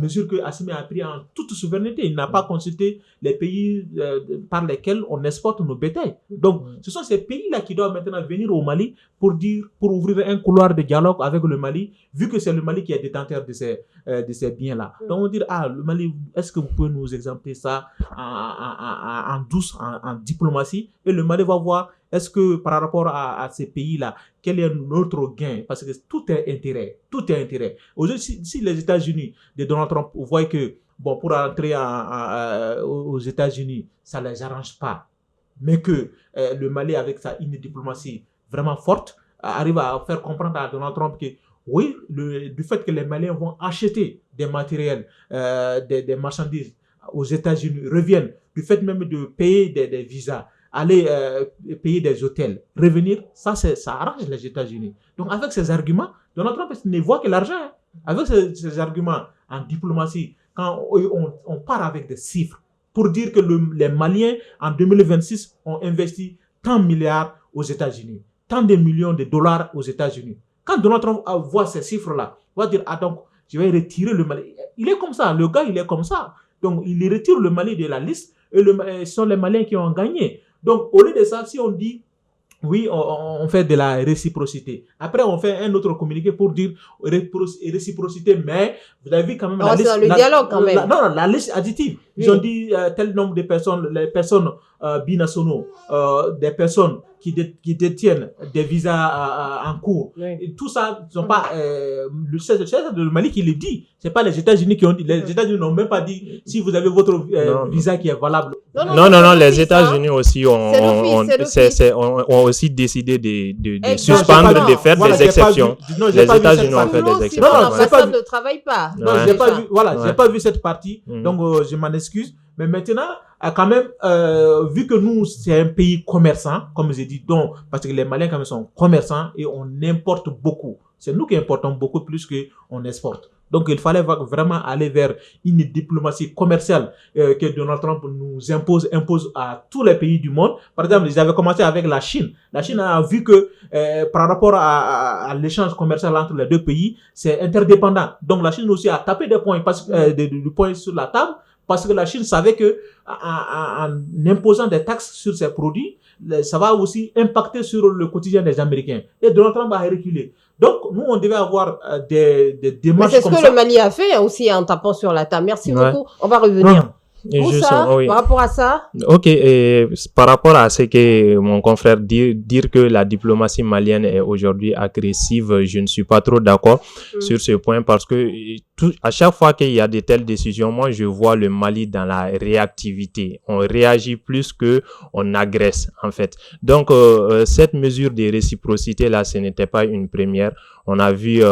mesure que Assimi a pris en toute souveraineté. Il n'a pas consulté les pays par lesquels on exporte nos bétails. Donc, ce sont ces pays-là qui doivent maintenant venir au Mali pour ouvrir un couloir de dialogue avec le Mali, vu que c'est le Mali qui est détenteur de ces biens-là. Donc, on va dire, le Mali, est-ce que vous pouvez nous exempter ça en douce, en diplomatie? Et le Mali va voir, est-ce que par rapport à ces pays-là, quel est notre gain? Parce que tout est intérêt. Aujourd'hui, si les États-Unis de Donald Trump voient que, bon, pour entrer aux États-Unis, ça ne les arrange pas, mais que le Mali, avec une diplomatie vraiment forte, arrive à faire comprendre à Donald Trump que, oui, du fait que les Maliens vont acheter des matériels, des marchandises aux États-Unis, reviennent, du fait même de payer des visas, aller payer des hôtels, revenir, ça arrange les États-Unis. Donc avec ces arguments, Donald Trump ne voit que l'argent. Hein. Avec ces arguments en diplomatie, quand on part avec des chiffres pour dire que les Maliens en 2026 ont investi tant de milliards aux États-Unis, tant de millions de dollars aux États-Unis. Quand Donald Trump voit ces chiffres-là, il va dire, donc je vais retirer le Mali. Il est comme ça, le gars il est comme ça. Donc il retire le Mali de la liste et ce sont les Maliens qui ont gagné. Donc, au lieu de ça, si on dit, oui, on fait de la réciprocité. Après, on fait un autre communiqué pour dire réciprocité, mais vous avez vu quand même la liste. Le dialogue quand même. La liste additive. Ils ont dit tel nombre de personnes, les personnes binationaux, des personnes qui détiennent des visas en cours. Et tout ça, ce sont pas c'est le Mali qui le dit. C'est pas les États-Unis qui ont dit. Les États-Unis n'ont même pas dit si vous avez votre visa qui est valable. Non, les États-Unis aussi ont aussi décidé de suspendre, de faire des exceptions. Les États-Unis ont fait des exceptions. L'ambassade ne travaille pas. Non, j'ai pas vu. Voilà, j'ai pas vu cette partie. Donc, je m'en excuse. Mais maintenant, quand même, vu que nous, c'est un pays commerçant, comme j'ai dit, donc, parce que les Maliens quand même sont commerçants et on importe beaucoup. C'est nous qui importons beaucoup plus qu'on exporte. Donc, il fallait vraiment aller vers une diplomatie commerciale que Donald Trump nous impose à tous les pays du monde. Par exemple, ils avaient commencé avec la Chine. La Chine a vu que par rapport à l'échange commercial entre les deux pays, c'est interdépendant. Donc, la Chine aussi a tapé des points, des points sur la table parce que la Chine savait que en imposant des taxes sur ses produits, ça va aussi impacter sur le quotidien des Américains. Et Donald Trump a reculé. Donc, nous, on devait avoir des démarches comme ça. C'est ce que le Mali a fait aussi en tapant sur la table. Merci beaucoup. On va revenir. Par rapport à ça? Ok, par rapport à ce que mon confrère dit, dire que la diplomatie malienne est aujourd'hui agressive, je ne suis pas trop d'accord sur ce point parce que à chaque fois qu'il y a de telles décisions, moi je vois le Mali dans la réactivité. On réagit plus que on agresse en fait. Donc cette mesure de réciprocité là, ce n'était pas une première. On a vu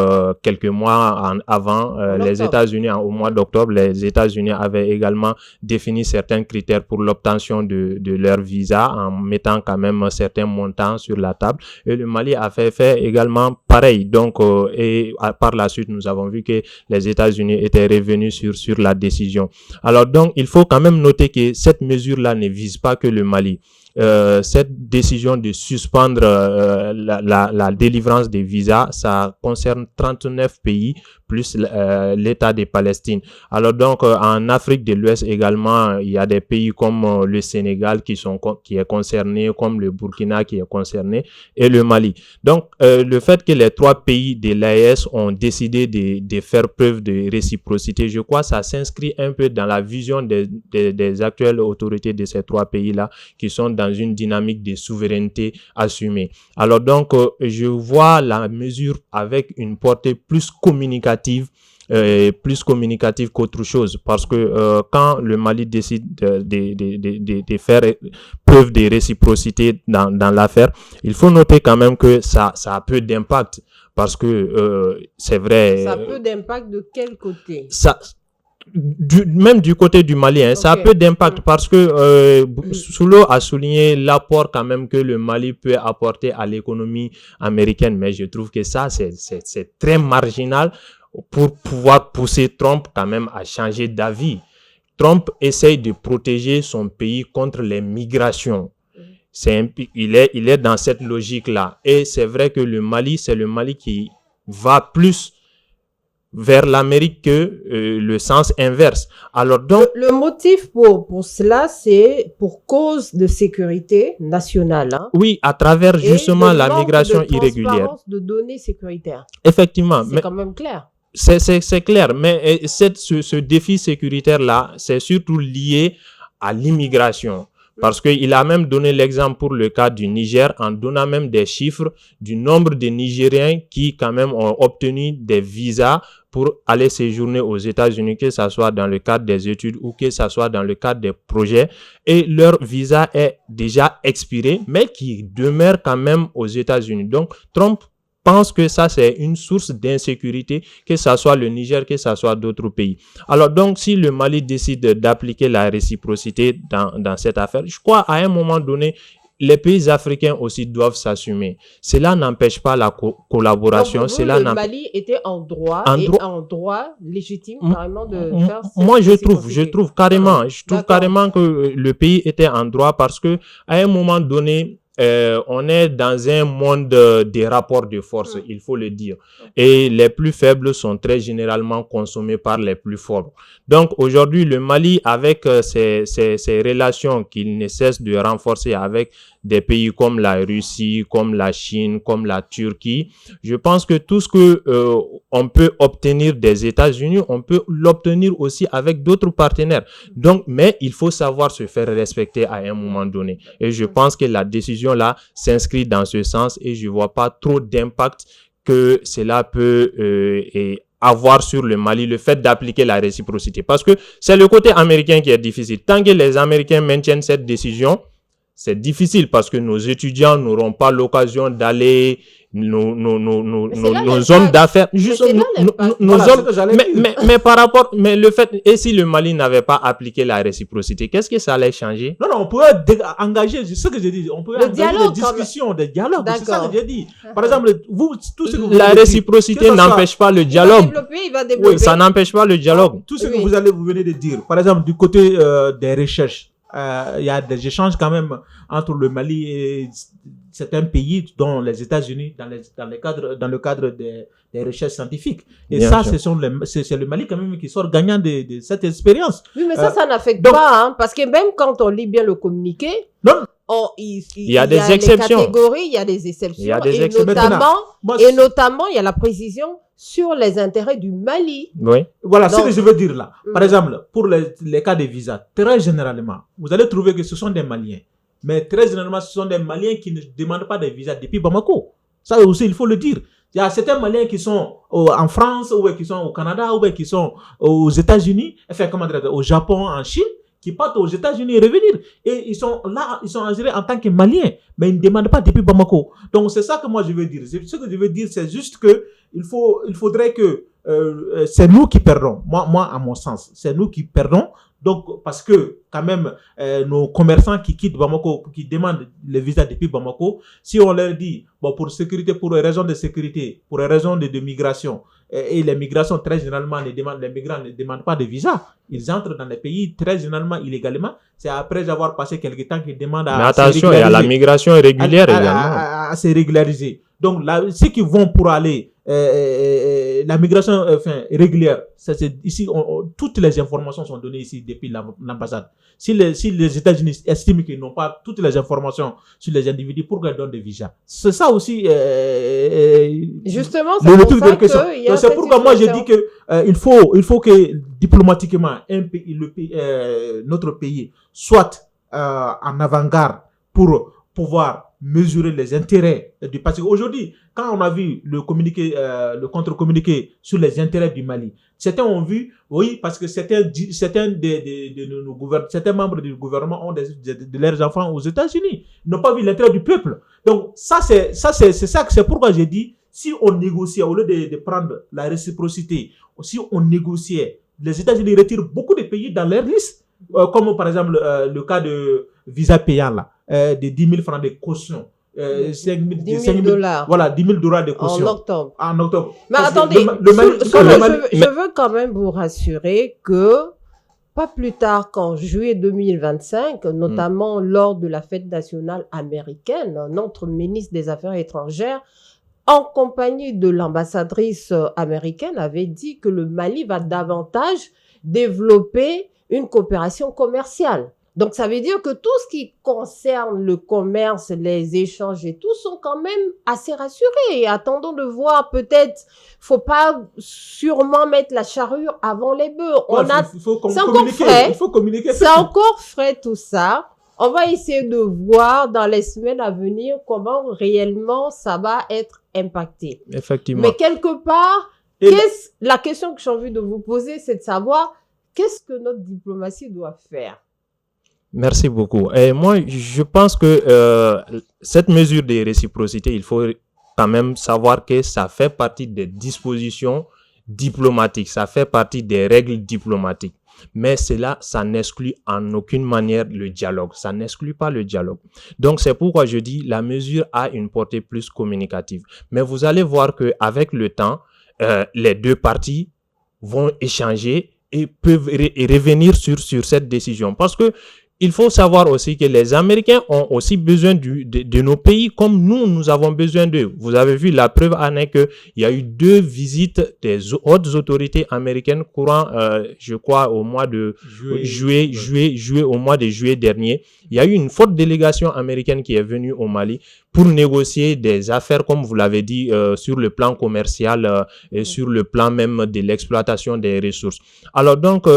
quelques mois avant les États-Unis, au mois d'octobre, les États-Unis avaient également défini certains critères pour l'obtention de leur visa en mettant quand même certains montants sur la table. Et le Mali a fait également pareil. Donc, et par la suite, nous avons vu que les États-Unis étaient revenus sur la décision. Alors donc, il faut quand même noter que cette mesure-là ne vise pas que le Mali. Cette décision de suspendre la délivrance des visas, ça concerne 39 pays plus l'État de Palestine. Alors donc en Afrique de l'Ouest également, il y a des pays comme le Sénégal qui est concerné, comme le Burkina qui est concerné et le Mali. Donc le fait que les 3 pays de l'AES ont décidé de faire preuve de réciprocité, je crois ça s'inscrit un peu dans la vision des actuelles autorités de ces 3 pays-là qui sont dans une dynamique de souveraineté assumée. Alors donc, je vois la mesure avec une portée plus communicative qu'autre chose parce que quand le Mali décide de faire preuve de réciprocité dans l'affaire, il faut noter quand même que ça a peu d'impact parce que c'est vrai. Ça a peu d'impact de quel côté? Même du côté du Mali, ça a peu d'impact parce que Soulo a souligné l'apport quand même que le Mali peut apporter à l'économie américaine, mais je trouve que ça c'est très marginal pour pouvoir pousser Trump quand même à changer d'avis. Trump essaye de protéger son pays contre les migrations. Il est dans cette logique-là et c'est vrai que c'est le Mali qui va plus vers l'Amérique que le sens inverse. Alors donc le motif pour cela, c'est pour cause de sécurité nationale. Oui, à travers justement la migration irrégulière. De données sécuritaires. Effectivement, c'est quand même clair. C'est clair, mais ce défi sécuritaire là, c'est surtout lié à l'immigration. Parce qu'il a même donné l'exemple pour le cas du Niger en donnant même des chiffres du nombre de Nigériens qui quand même ont obtenu des visas pour aller séjourner aux États-Unis, que ça soit dans le cadre des études ou que ça soit dans le cadre des projets. Et leur visa est déjà expiré, mais qui demeure quand même aux États-Unis. Donc, Trump pense que ça, c'est une source d'insécurité, que ça soit le Niger, que ça soit d'autres pays. Alors donc, si le Mali décide d'appliquer la réciprocité dans cette affaire, je crois à un moment donné, les pays africains aussi doivent s'assumer. Cela n'empêche pas la collaboration. Donc, le Mali était en droit légitime carrément de faire cette Moi, je trouve carrément. Je trouve carrément que le pays était en droit parce que à un moment donné, on est dans un monde des rapports de force, il faut le dire. Et les plus faibles sont très généralement consommés par les plus forts. Donc aujourd'hui, le Mali, avec ses relations qu'il ne cesse de renforcer avec des pays comme la Russie, comme la Chine, comme la Turquie, je pense que tout ce que on peut obtenir des États-Unis, on peut l'obtenir aussi avec d'autres partenaires. Donc, mais il faut savoir se faire respecter à un moment donné. Et je pense que la décision là s'inscrit dans ce sens et je vois pas trop d'impact que cela peut avoir sur le Mali, le fait d'appliquer la réciprocité. Parce que c'est le côté américain qui est difficile. Tant que les Américains maintiennent cette décision, c'est difficile parce que nos étudiants n'auront pas l'occasion d'aller nos zones d'affaires, juste nos zones. Mais par rapport, mais le fait, et si le Mali n'avait pas appliqué la réciprocité, qu'est-ce que ça allait changer? Non, on pourrait engager, c'est ce que j'ai dit, on pourrait engager des discussions, des dialogues, c'est ça que j'ai dit. Par exemple, vous, tout ce que vous la réciprocité n'empêche pas le dialogue. Il va développer. Oui, ça n'empêche pas le dialogue. Tout ce que vous venez de dire, par exemple, du côté des recherches, il y a des échanges quand même entre le Mali et certains pays, dont les États-Unis, dans le cadre des recherches scientifiques. Et bien ça, c'est le Mali quand même qui sort gagnant de cette expérience. Oui, mais ça n'affecte pas, hein, parce que même quand on lit bien le communiqué, il y a des exceptions. Les catégories, il y a des exceptions. Et notamment, il y a la précision sur les intérêts du Mali. Oui. Voilà, ce que je veux dire là. Par exemple, pour les cas de visa, très généralement, vous allez trouver que ce sont des Maliens. Mais très généralement, ce sont des Maliens qui ne demandent pas de visa depuis Bamako. Ça aussi, il faut le dire. Il y a certains Maliens qui sont en France, ou qui sont au Canada, ou qui sont aux États-Unis, enfin, comment dire, au Japon, en Chine, qui partent aux États-Unis et revenir. Et ils sont là, ils sont engagés en tant que Maliens, mais ils ne demandent pas depuis Bamako. Donc, c'est ça que moi je veux dire. Ce que je veux dire, c'est juste que il faudrait que c'est nous qui perdons. Moi, à mon sens, c'est nous qui perdons. Donc, parce que, quand même, nos commerçants qui quittent Bamako, qui demandent le visa depuis Bamako, si on leur dit, bon, pour les raisons de sécurité, pour les raisons de migration, et les migrations, très généralement, les migrants ne demandent pas de visa. Ils entrent dans les pays très généralement illégalement. C'est après avoir passé quelques temps qu'ils demandent à se régulariser. Mais attention, il y a la migration irrégulière également. À se régulariser. Donc, là, ceux qui vont pour aller, la migration régulière, ici, toutes les informations sont données ici depuis l'ambassade. Si les États-Unis estiment qu'ils n'ont pas toutes les informations sur les individus, pourquoi ils donnent des visas? C'est ça aussi. Justement, c'est pour ça qu'il y a c'est pourquoi moi j'ai dit que il faut que diplomatiquement notre pays soit en avant-garde pour pouvoir mesurer les intérêts du Parce qu'aujourd'hui, quand on a vu le contre-communiqué sur les intérêts du Mali, certains ont vu, oui, parce que certains membres du gouvernement ont de leurs enfants aux États-Unis. Ils n'ont pas vu l'intérêt du peuple. Donc, c'est pourquoi j'ai dit, si on négociait, au lieu de prendre la réciprocité, si on négociait, les États-Unis retirent beaucoup de pays dans leur liste, comme par exemple le cas de visa payant là. De 10 000 francs de caution. 10 000 dollars. Voilà, 10 000 dollars de caution. En octobre. Mais parce attendez, je veux quand même vous rassurer que pas plus tard qu'en juillet 2025, notamment lors de la fête nationale américaine, notre ministre des Affaires étrangères, en compagnie de l'ambassadrice américaine, avait dit que le Mali va davantage développer une coopération commerciale. Donc, ça veut dire que tout ce qui concerne le commerce, les échanges et tout sont quand même assez rassurés. Et attendons de voir, peut-être, faut pas sûrement mettre la charrue avant les bœufs. C'est encore frais. Il faut communiquer. C'est encore frais tout ça. On va essayer de voir dans les semaines à venir comment réellement ça va être impacté. Effectivement. Mais quelque part, la question que j'ai envie de vous poser, c'est de savoir qu'est-ce que notre diplomatie doit faire? Merci beaucoup. Et moi, je pense que cette mesure de réciprocité, il faut quand même savoir que ça fait partie des dispositions diplomatiques, ça fait partie des règles diplomatiques. Mais cela, ça n'exclut en aucune manière le dialogue. Ça n'exclut pas le dialogue. Donc, c'est pourquoi je dis la mesure a une portée plus communicative. Mais vous allez voir qu'avec le temps, les deux parties vont échanger et peuvent revenir sur cette décision. Parce que il faut savoir aussi que les Américains ont aussi besoin de nos pays comme nous avons besoin d'eux. Vous avez vu, la preuve en est qu'il y a eu 2 visites des hautes autorités américaines courant, je crois, au mois de juillet dernier. Il y a eu une forte délégation américaine qui est venue au Mali pour négocier des affaires, comme vous l'avez dit, sur le plan commercial et sur le plan même de l'exploitation des ressources. Alors donc,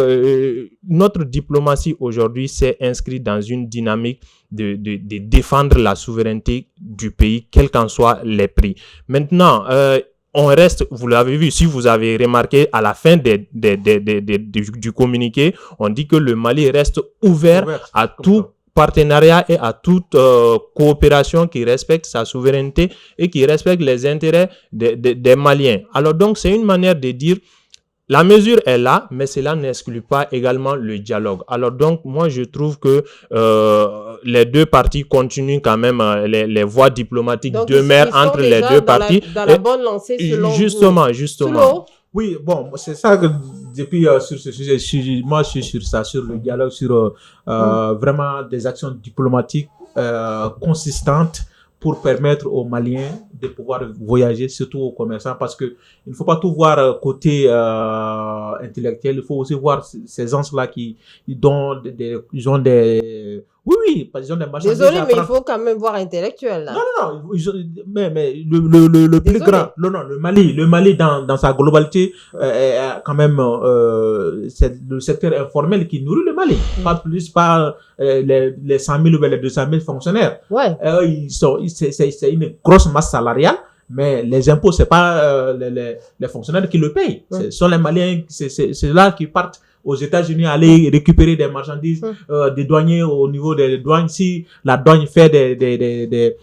notre diplomatie aujourd'hui s'est inscrite dans une dynamique de défendre la souveraineté du pays, quels qu'en soient les prix. Maintenant, on reste, vous l'avez vu, si vous avez remarqué, à la fin du communiqué, on dit que le Mali reste ouvert à tout partenariat et à toute coopération qui respecte sa souveraineté et qui respecte les intérêts des Maliens. Alors donc, c'est une manière de dire la mesure est là, mais cela n'exclut pas également le dialogue. Alors donc, moi, je trouve que les deux parties continuent quand même les voies diplomatiques demeurent entre les deux parties. Dans la bonne lancée, selon justement. Oui, bon, c'est ça que depuis sur ce sujet, moi je suis sur ça, sur le dialogue, sur vraiment des actions diplomatiques consistantes pour permettre aux Maliens de pouvoir voyager, surtout aux commerçants, parce que il ne faut pas tout voir côté intellectuel, il faut aussi voir ces gens-là qui ils ont des oui, parce qu'ils ont des marchandises. Désolé, mais il faut quand même voir intellectuel, là. Non, mais le plus grand, le Mali dans sa globalité, est quand même, c'est le secteur informel qui nourrit le Mali. Pas les 100 000 ou les 200 000 fonctionnaires. Ouais. C'est une grosse masse salariale. Mais les impôts, c'est pas les fonctionnaires qui le payent. Ce sont les Maliens, c'est là qui partent aux États-Unis aller récupérer des marchandises, des douaniers au niveau des douanes. Si la douane fait des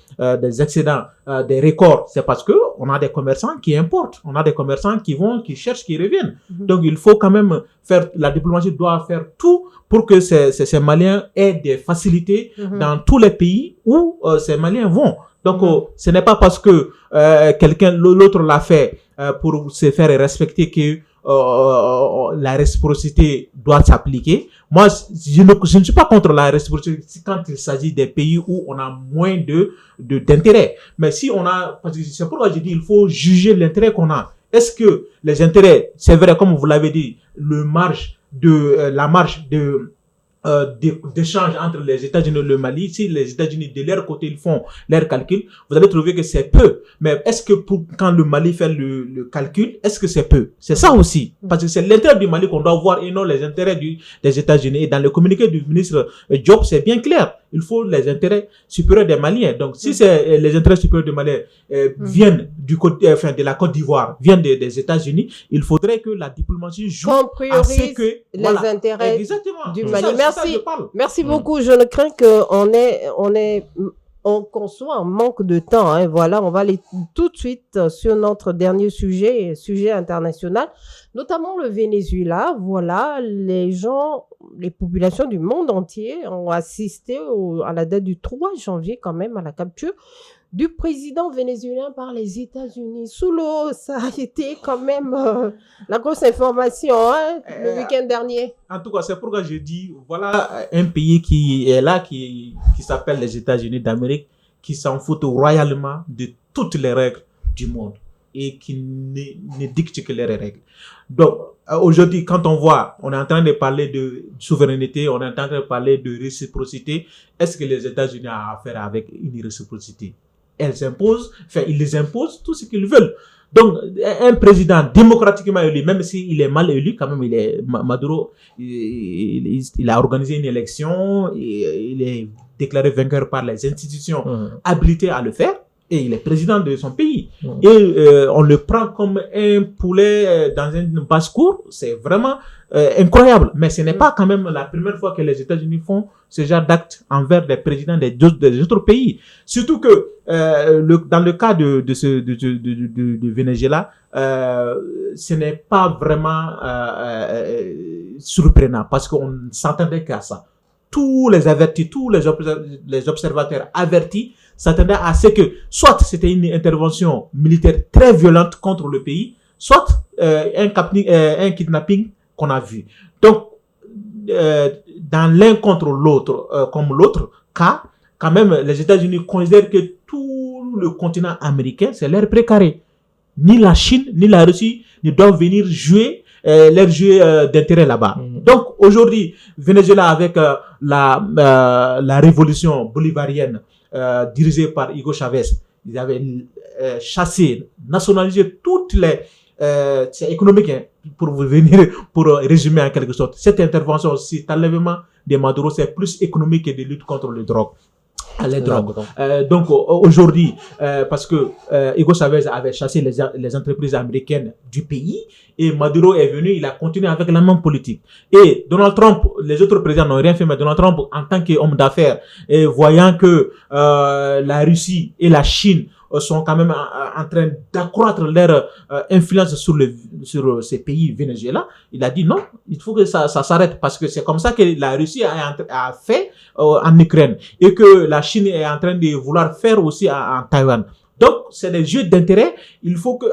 excédents, des records, c'est parce que on a des commerçants qui importent, on a des commerçants qui cherchent, qui reviennent. Donc il faut quand même la diplomatie doit faire tout pour que ces Maliens aient des facilités dans tous les pays où ces Maliens vont. Donc, ce n'est pas parce que l'autre l'a fait pour se faire respecter que la réciprocité doit s'appliquer. Moi, je ne suis pas contre la réciprocité quand il s'agit des pays où on a moins d'intérêt. Mais si on a, parce que c'est pourquoi je dis, il faut juger l'intérêt qu'on a. Est-ce que les intérêts, c'est vrai, comme vous l'avez dit, la marge d'échange entre les États-Unis et le Mali, si les États-Unis de leur côté ils font leur calcul, vous allez trouver que c'est peu. Mais est-ce que quand le Mali fait le calcul, est-ce que c'est peu? C'est ça aussi. Parce que c'est l'intérêt du Mali qu'on doit voir et non les intérêts des États-Unis. Et dans le communiqué du ministre Diop, c'est bien clair. Il faut les intérêts supérieurs des Maliens. Donc, si c'est les intérêts supérieurs des Maliens viennent de la Côte d'Ivoire, viennent des États-Unis, il faudrait que la diplomatie joue à ce que les intérêts du Mali. Merci Mm. beaucoup. Je ne crains qu'on soit en manque de temps. Hein. Voilà, on va aller tout de suite sur notre dernier sujet international, notamment le Venezuela. Voilà, les populations du monde entier ont assisté à la date du 3 janvier quand même à la capture du président vénézuélien par les États-Unis. Sous l'eau, ça a été quand même la grosse information le week-end dernier. En tout cas, c'est pourquoi je dis, voilà un pays qui est là, qui s'appelle les États-Unis d'Amérique, qui s'en fout royalement de toutes les règles du monde et qui ne dicte que les règles. Donc, aujourd'hui, quand on est en train de parler de souveraineté, on est en train de parler de réciprocité, est-ce que les États-Unis ont affaire avec une réciprocité? Ils les imposent tout ce qu'ils veulent. Donc, un président démocratiquement élu, même s'il est mal élu, quand même, Maduro, il a organisé une élection, il est déclaré vainqueur par les institutions habilitées à le faire, et il est président de son pays. Et on le prend comme un poulet dans une basse-cour. C'est vraiment incroyable. Mais ce n'est pas quand même la première fois que les États-Unis font ce genre d'actes envers les présidents des autres pays. Surtout que dans le cas de Venezuela, ce n'est pas vraiment surprenant parce qu'on ne s'attendait qu'à ça. Tous les avertis, tous les observateurs avertis s'attendaient à ce que soit c'était une intervention militaire très violente contre le pays, soit un kidnapping qu'on a vu. Donc, dans l'un contre l'autre, comme l'autre cas, quand même, les États-Unis considèrent que tout le continent américain, c'est leur précaré. Ni la Chine, ni la Russie ne doivent venir jouer leur jeu d'intérêt là-bas. Donc, aujourd'hui, Venezuela, avec la révolution bolivarienne dirigée par Hugo Chavez, ils avaient chassé, nationalisé toutes les... c'est économique, hein, pour résumer en quelque sorte. Cette intervention, cet enlèvement de Maduro, c'est plus économique que de lutte contre le drogue. les drogues. Donc aujourd'hui, parce que Hugo Chavez avait chassé les entreprises américaines du pays et Maduro est venu, il a continué avec la même politique. Et Donald Trump, les autres présidents n'ont rien fait, mais Donald Trump, en tant qu'homme d'affaires, et voyant que la Russie et la Chine sont quand même en train d'accroître leur influence sur ces pays Venezuela, il a dit non, il faut que ça s'arrête parce que c'est comme ça que la Russie a fait en Ukraine et que la Chine est en train de vouloir faire aussi en Taïwan. Donc, c'est des jeux d'intérêt. Il faut que,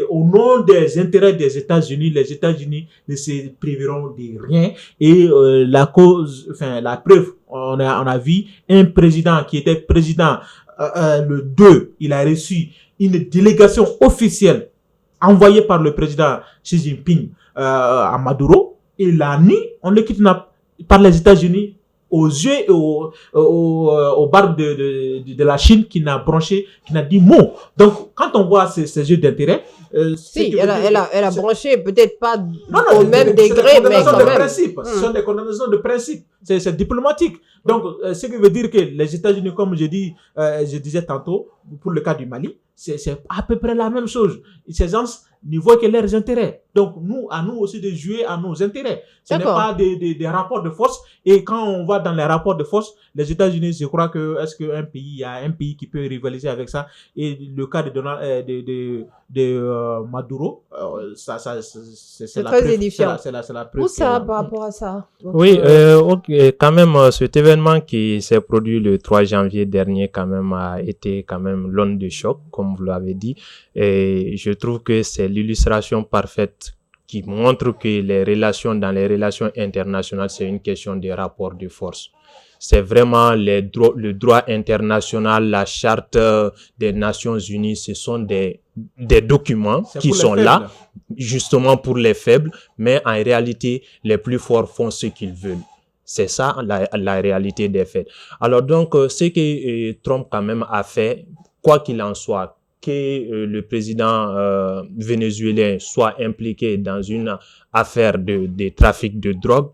au nom des intérêts des États-Unis, les États-Unis ne se priveront de rien. Et la preuve, on a vu un président qui était président le 2, il a reçu une délégation officielle envoyée par le président Xi Jinping à Maduro. Et la nuit, on le kidnappe par les États-Unis aux yeux et au barbes de la Chine qui n'a branché, qui n'a dit mot. Donc, quand on voit ces jeux d'intérêt, si, elle a branché, peut-être pas au même degré, mais quand même. Ce sont des condamnations de principe. C'est diplomatique. Donc, ce qui veut dire que les États-Unis, comme je disais tantôt, pour le cas du Mali, c'est à peu près la même chose. Ces gens ne voient que leurs intérêts. Donc, à nous aussi de jouer à nos intérêts. Ce n'est pas des rapports de force. Et quand on va dans les rapports de force, les États-Unis, je crois que il y a un pays qui peut rivaliser avec ça. Et le cas de Maduro, c'est très édifiant. C'est la preuve. Où ça par rapport à ça? Oui, quand même, cet événement qui s'est produit le 3 janvier dernier, quand même, a été quand même l'onde de choc, comme vous l'avez dit. Et je trouve que c'est l'illustration parfaite qui montre que dans les relations internationales, c'est une question de rapport de force. C'est vraiment le droit international, la charte des Nations Unies, ce sont des documents qui sont là, justement pour les faibles, mais en réalité, les plus forts font ce qu'ils veulent. C'est ça la réalité des faits. Alors donc, ce que Trump quand même a fait, quoi qu'il en soit, que le président vénézuélien soit impliqué dans une affaire de trafic de drogue,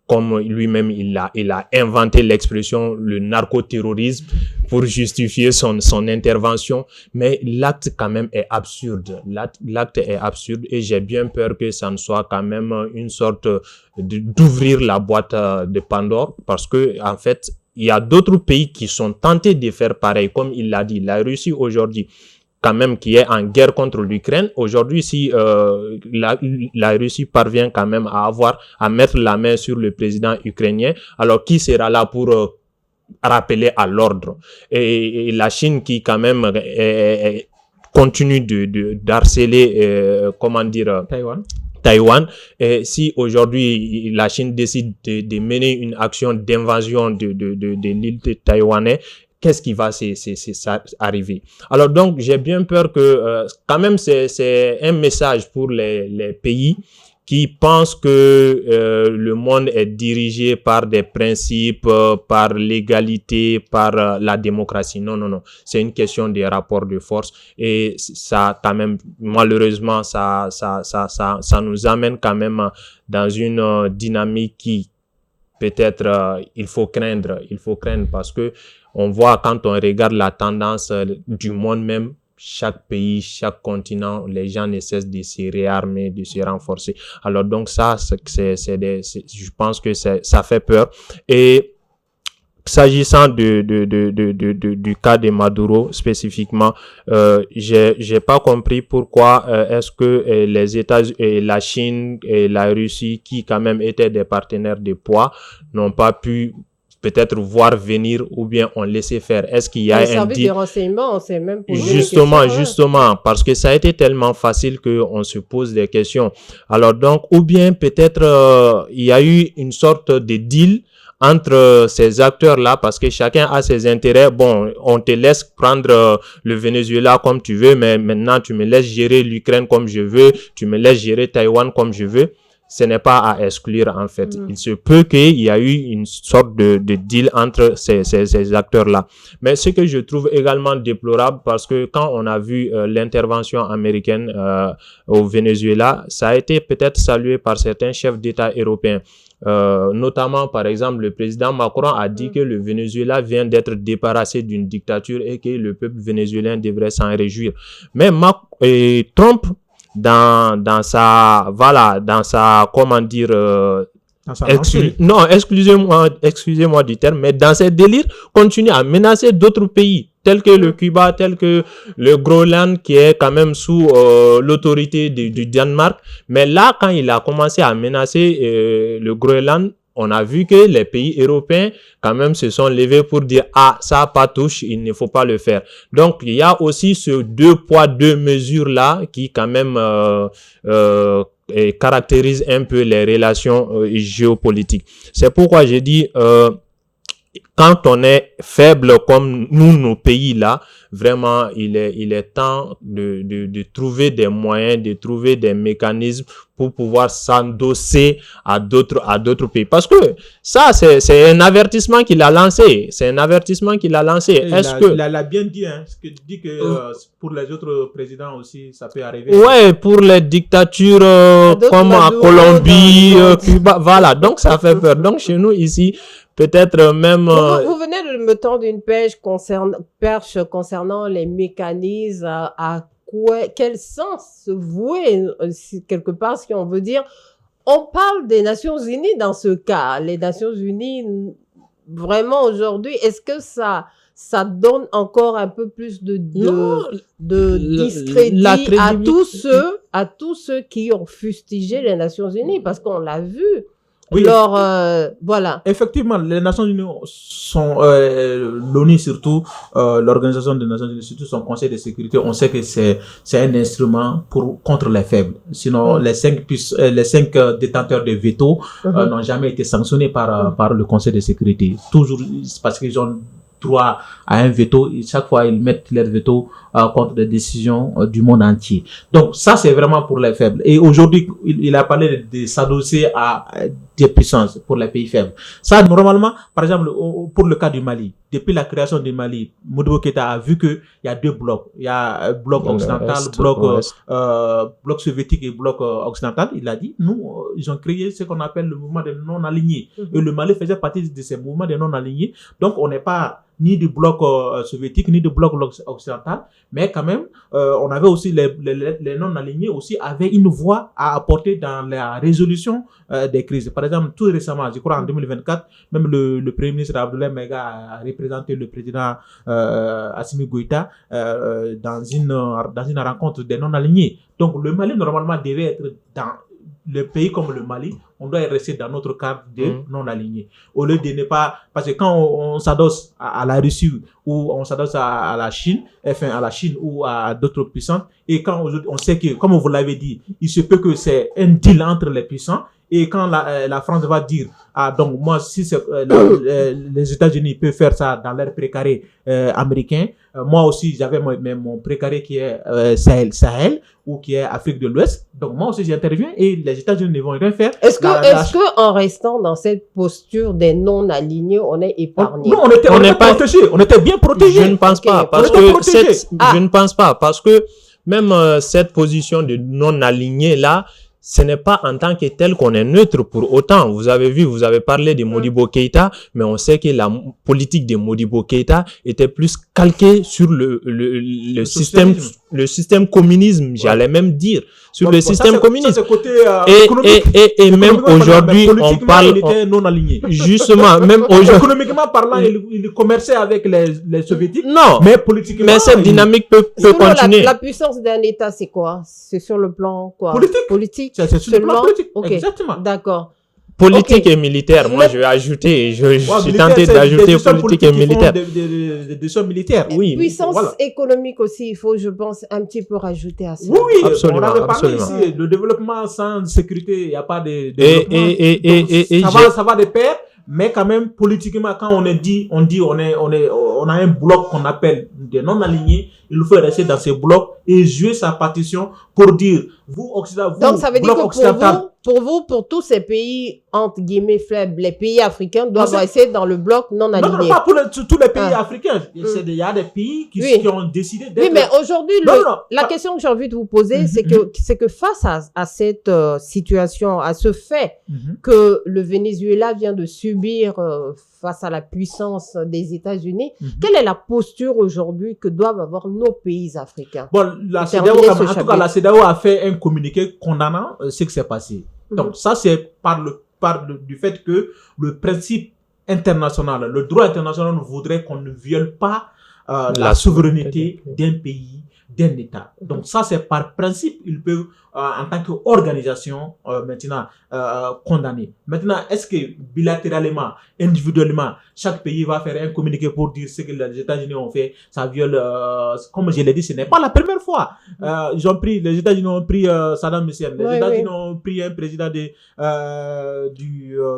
comme lui-même il a inventé l'expression le narcoterrorisme pour justifier son intervention, mais l'acte quand même est absurde. L'acte est absurde et j'ai bien peur que ça ne soit quand même une sorte d'ouvrir la boîte de Pandore, parce que en fait il y a d'autres pays qui sont tentés de faire pareil, comme il l'a dit. La Russie aujourd'hui, quand même, qui est en guerre contre l'Ukraine. Aujourd'hui, si la Russie parvient quand même à mettre la main sur le président ukrainien, alors qui sera là pour rappeler à l'ordre? Et la Chine qui quand même continue d'harceler, Taïwan. Et si aujourd'hui la Chine décide de mener une action d'invasion de l'île de Taïwanais, qu'est-ce qui va arriver? Alors donc, j'ai bien peur que quand même c'est un message pour les pays qui pensent que le monde est dirigé par des principes, par l'égalité, par la démocratie. Non. C'est une question des rapports de force et ça quand même, malheureusement, ça nous amène quand même dans une dynamique qui peut-être il faut craindre parce que on voit quand on regarde la tendance du monde même, chaque pays, chaque continent, les gens ne cessent de se réarmer, de se renforcer. Alors donc ça, je pense que ça fait peur. Et s'agissant du cas de Maduro spécifiquement, j'ai pas compris pourquoi est-ce que les États-Unis, la Chine et la Russie, qui quand même étaient des partenaires de poids, n'ont pas pu peut-être voir venir ou bien on laissait faire. Est-ce qu'il y a un service de renseignement, on s'est même posé justement, parce que ça a été tellement facile qu'on se pose des questions. Alors donc, ou bien peut-être il y a eu une sorte de deal entre ces acteurs-là, parce que chacun a ses intérêts. Bon, on te laisse prendre le Venezuela comme tu veux, mais maintenant tu me laisses gérer l'Ukraine comme je veux, tu me laisses gérer Taïwan comme je veux. Ce n'est pas à exclure en fait. Il se peut qu'il y a eu une sorte de deal entre ces acteurs-là. Mais ce que je trouve également déplorable, parce que quand on a vu l'intervention américaine au Venezuela, ça a été peut-être salué par certains chefs d'État européens. Notamment, par exemple, le président Macron a dit que le Venezuela vient d'être débarrassé d'une dictature et que le peuple vénézuélien devrait s'en réjouir. Mais Trump, dans sa, comment dire, excusez-moi du terme, mais dans ses délires, continue à menacer d'autres pays, tels que le Cuba, tels que le Groenland, qui est quand même sous l'autorité du Danemark. Mais là, quand il a commencé à menacer le Groenland, on a vu que les pays européens, quand même, se sont levés pour dire « Ah, ça pas touche, il ne faut pas le faire ». Donc, il y a aussi ce 2 poids, 2 mesures-là qui, quand même, caractérisent un peu les relations géopolitiques. C'est pourquoi j'ai dit... quand on est faible comme nous, nos pays là, vraiment, il est temps de trouver des moyens, de trouver des mécanismes pour pouvoir s'endosser à d'autres pays. Parce que ça, c'est un avertissement qu'il a lancé. C'est un avertissement qu'il a lancé. Il a bien dit, hein, dit que pour les autres présidents aussi, ça peut arriver. Ouais, pour les dictatures comme à Colombie, Cuba, voilà. Donc, ça fait peur. Donc, chez nous ici, peut-être même... Vous venez de me tendre une perche concernant les mécanismes, quel sens se vouer, quelque part, si on veut dire. On parle des Nations Unies dans ce cas. Les Nations Unies, vraiment aujourd'hui, est-ce que ça donne encore un peu plus de discrédit à tous ceux qui ont fustigé les Nations Unies? Parce qu'on l'a vu. Oui. Voilà. Effectivement, les Nations Unies sont, l'ONU surtout, l'Organisation des Nations Unies, surtout son Conseil de sécurité, on sait que c'est un instrument contre les faibles. Sinon, les 5 détenteurs de veto n'ont jamais été sanctionnés par le Conseil de sécurité. Toujours parce qu'ils ont droit à un veto, et chaque fois ils mettent leur veto contre des décisions du monde entier. Donc ça, c'est vraiment pour les faibles. Et aujourd'hui, il a parlé de s'adosser à des puissances pour les pays faibles. Ça, normalement, par exemple, pour le cas du Mali, depuis la création du Mali, Modibo Keïta a vu qu'il y a 2 blocs. Il y a un bloc occidental, bloc soviétique et bloc occidental. Il a dit, ils ont créé ce qu'on appelle le mouvement des non-alignés. Et le Mali faisait partie de ces mouvements des non-alignés. Donc, on n'est pas ni du bloc soviétique, ni du bloc occidental, mais quand même, on avait aussi les non-alignés aussi avaient une voix à apporter dans la résolution des crises. Par exemple, tout récemment, je crois en 2024, même le Premier ministre Abdoulaye Maïga a représenté le président Assimi Goïta dans une rencontre des non-alignés. Donc, le Mali, normalement, devait être dans le pays comme le Mali, on doit rester dans notre cadre de non-alignés. Au lieu de ne pas... Parce que quand on s'adosse à la Russie ou on s'adosse à la Chine, ou à d'autres puissances, et quand on sait que, comme vous l'avez dit, il se peut que c'est un deal entre les puissants, et quand la France va dire, donc moi, si les États-Unis peuvent faire ça dans leur précaré américain, moi aussi, j'avais mon précaré qui est Sahel, ou qui est Afrique de l'Ouest. Donc moi aussi, j'interviens et les États-Unis ne vont rien faire. Est-ce que en restant dans cette posture des non-alignés, on est épargné? Non, on était protégés. On était bien protégés. Je ne pense pas. Parce que je ne pense pas. Parce que même cette position de non-aligné là, ce n'est pas en tant que tel qu'on est neutre pour autant. Vous avez parlé de Modibo Keïta, mais on sait que la politique de Modibo Keïta était plus calquée sur le système communisme, j'allais même dire, sur le système communiste. Et même aujourd'hui, on parle... Il était non aligné. Justement, même aujourd'hui... Économiquement parlant, il commerçait avec les soviétiques. Non, mais politiquement... Mais cette dynamique peut continuer. La puissance d'un État, c'est quoi? C'est sur le plan quoi? Politique. C'est sur le plan politique. Okay. Exactement. D'accord. Politique et militaire. Moi, je vais ajouter, je suis tenté d'ajouter politique et militaire. Des décisions militaires. Oui. Puissance économique aussi, il faut, je pense, un petit peu rajouter à ça. Oui, absolument. On avait parlé ici, le développement sans sécurité, il n'y a pas de développement. Ça va de pair. Mais quand même, politiquement, quand on est on a un bloc qu'on appelle des non-alignés, il faut rester dans ces blocs et jouer sa partition pour dire, vous, Occident, vous, donc ça veut dire bloc que occidental, pour tous ces pays, entre guillemets, faibles, les pays africains doivent rester dans le bloc non aligné. Non, pas pour tous les pays africains. Il y a des pays qui ont décidé d'être... Oui, mais aujourd'hui, la question que j'ai envie de vous poser, c'est que face à cette situation, à ce fait que le Venezuela vient de subir face à la puissance des États-Unis, quelle est la posture aujourd'hui que doivent avoir nos pays africains? Bon, la CEDEAO a fait un communiqué condamnant ce qui s'est passé. Donc, ça, c'est du fait que le principe international, le droit international voudrait qu'on ne viole pas la souveraineté d'un pays, d'un État. Donc, ça, c'est par principe, ils peuvent, en tant qu'organisation, maintenant, condamner. Maintenant, est-ce que bilatéralement, individuellement, chaque pays va faire un communiqué pour dire ce que les États-Unis ont fait, ça viole, comme je l'ai dit, ce n'est pas la première fois. Les États-Unis ont pris Saddam Hussein, les États-Unis ont pris un président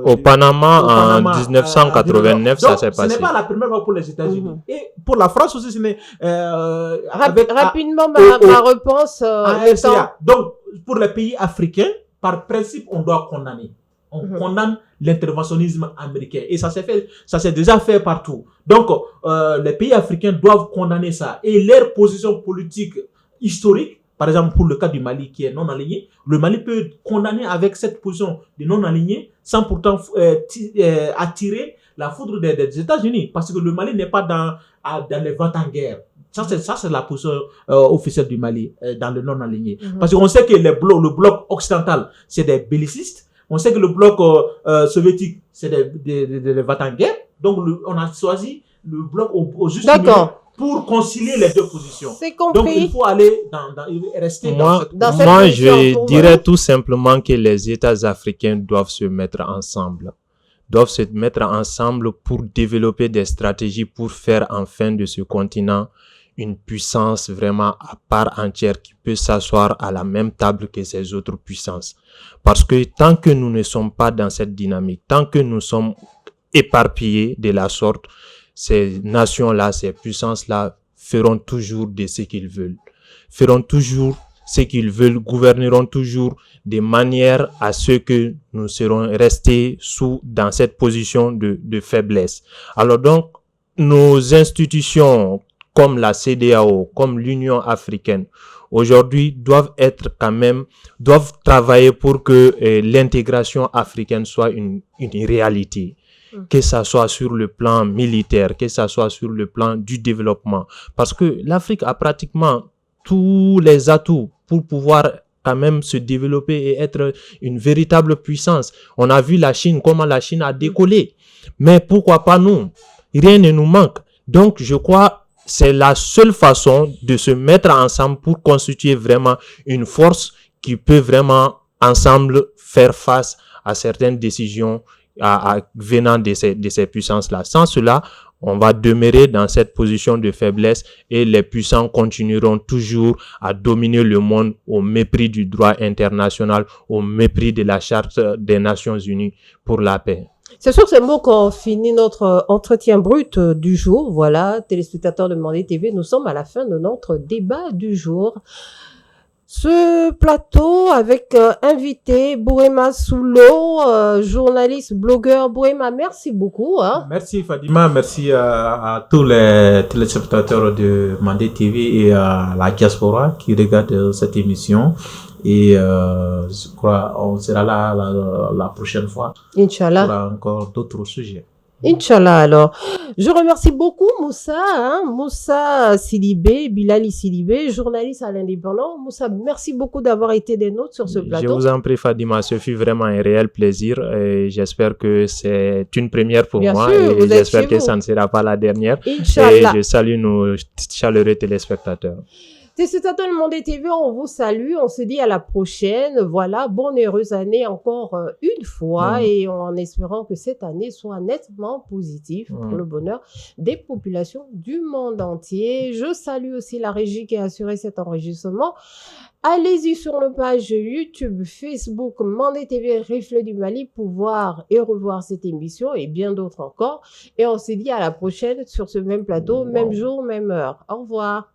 au Panama en 1989, ça s'est passé. Ce n'est pas la première fois pour les États-Unis. Et pour la France aussi, ce n'est... rapidement, ma réponse... Donc, pour les pays africains, par principe, on doit condamner. On condamne l'interventionnisme américain. Et ça s'est déjà fait partout. Donc, les pays africains doivent condamner ça. Et leur position politique historique, par exemple, pour le cas du Mali qui est non aligné, le Mali peut condamner avec cette position de non aligné sans pourtant attirer la foudre des États-Unis. Parce que le Mali n'est pas dans les ventes en guerre. Ça, c'est la position officielle du Mali dans le non-aligné. Parce qu'on sait que le bloc occidental, c'est des bellicistes. On sait que le bloc soviétique, c'est des ventes en guerre. Donc, on a choisi le bloc au juste milieu pour concilier les deux positions. C'est compris. Donc, il faut aller rester dans cette Moi, je dirais tout simplement que les États africains doivent se mettre ensemble. Doivent se mettre ensemble pour développer des stratégies pour faire enfin de ce continent une puissance vraiment à part entière qui peut s'asseoir à la même table que ces autres puissances. Parce que tant que nous ne sommes pas dans cette dynamique, tant que nous sommes éparpillés de la sorte, ces nations-là, ces puissances-là feront toujours de ce qu'ils veulent. Feront toujours ce qu'ils veulent, gouverneront toujours de manière à ce que nous serons restés dans cette position de faiblesse. Alors donc, nos institutions comme la CEDEAO, comme l'Union africaine, aujourd'hui doivent travailler pour que l'intégration africaine soit une réalité. Que ça soit sur le plan militaire, que ça soit sur le plan du développement. Parce que l'Afrique a pratiquement tous les atouts pour pouvoir quand même se développer et être une véritable puissance. On a vu la Chine, comment la Chine a décollé. Mais pourquoi pas nous? Rien ne nous manque. Donc, je crois c'est la seule façon de se mettre ensemble pour constituer vraiment une force qui peut vraiment ensemble faire face à certaines décisions venant de ces puissances-là. Sans cela, on va demeurer dans cette position de faiblesse et les puissants continueront toujours à dominer le monde au mépris du droit international, au mépris de la Charte des Nations Unies pour la paix. C'est sur ces mots qu'on finit notre entretien brut du jour. Voilà, téléspectateurs de Mandé TV, nous sommes à la fin de notre débat du jour. Ce plateau avec invité Bouréma Soulo, journaliste, blogueur. Bouréma, merci beaucoup. Merci Fadima, merci à tous les téléspectateurs de Mandé TV et à la diaspora qui regardent cette émission. Et je crois on sera là la prochaine fois. Inch'Allah. Pour encore d'autres sujets. Inch'Allah, alors. Je remercie beaucoup Moussa Sidibé, Bilali Sidibé, journaliste à l'Indépendant. Moussa, merci beaucoup d'avoir été des nôtres sur ce plateau. Je vous en prie, Fadima, ce fut vraiment un réel plaisir et j'espère que c'est une première pour moi et j'espère que ça ne sera pas la dernière. Inch'Allah. Et je salue nos chaleureux téléspectateurs. Téléspectateurs de Mandé TV, on vous salue, on se dit à la prochaine. Voilà, bonne et heureuse année encore une fois et en espérant que cette année soit nettement positive pour le bonheur des populations du monde entier. Je salue aussi la régie qui a assuré cet enregistrement. Allez-y sur la page YouTube, Facebook, Mandé TV, Reflet du Mali pour voir et revoir cette émission et bien d'autres encore. Et on se dit à la prochaine sur ce même plateau, même jour, même heure. Au revoir.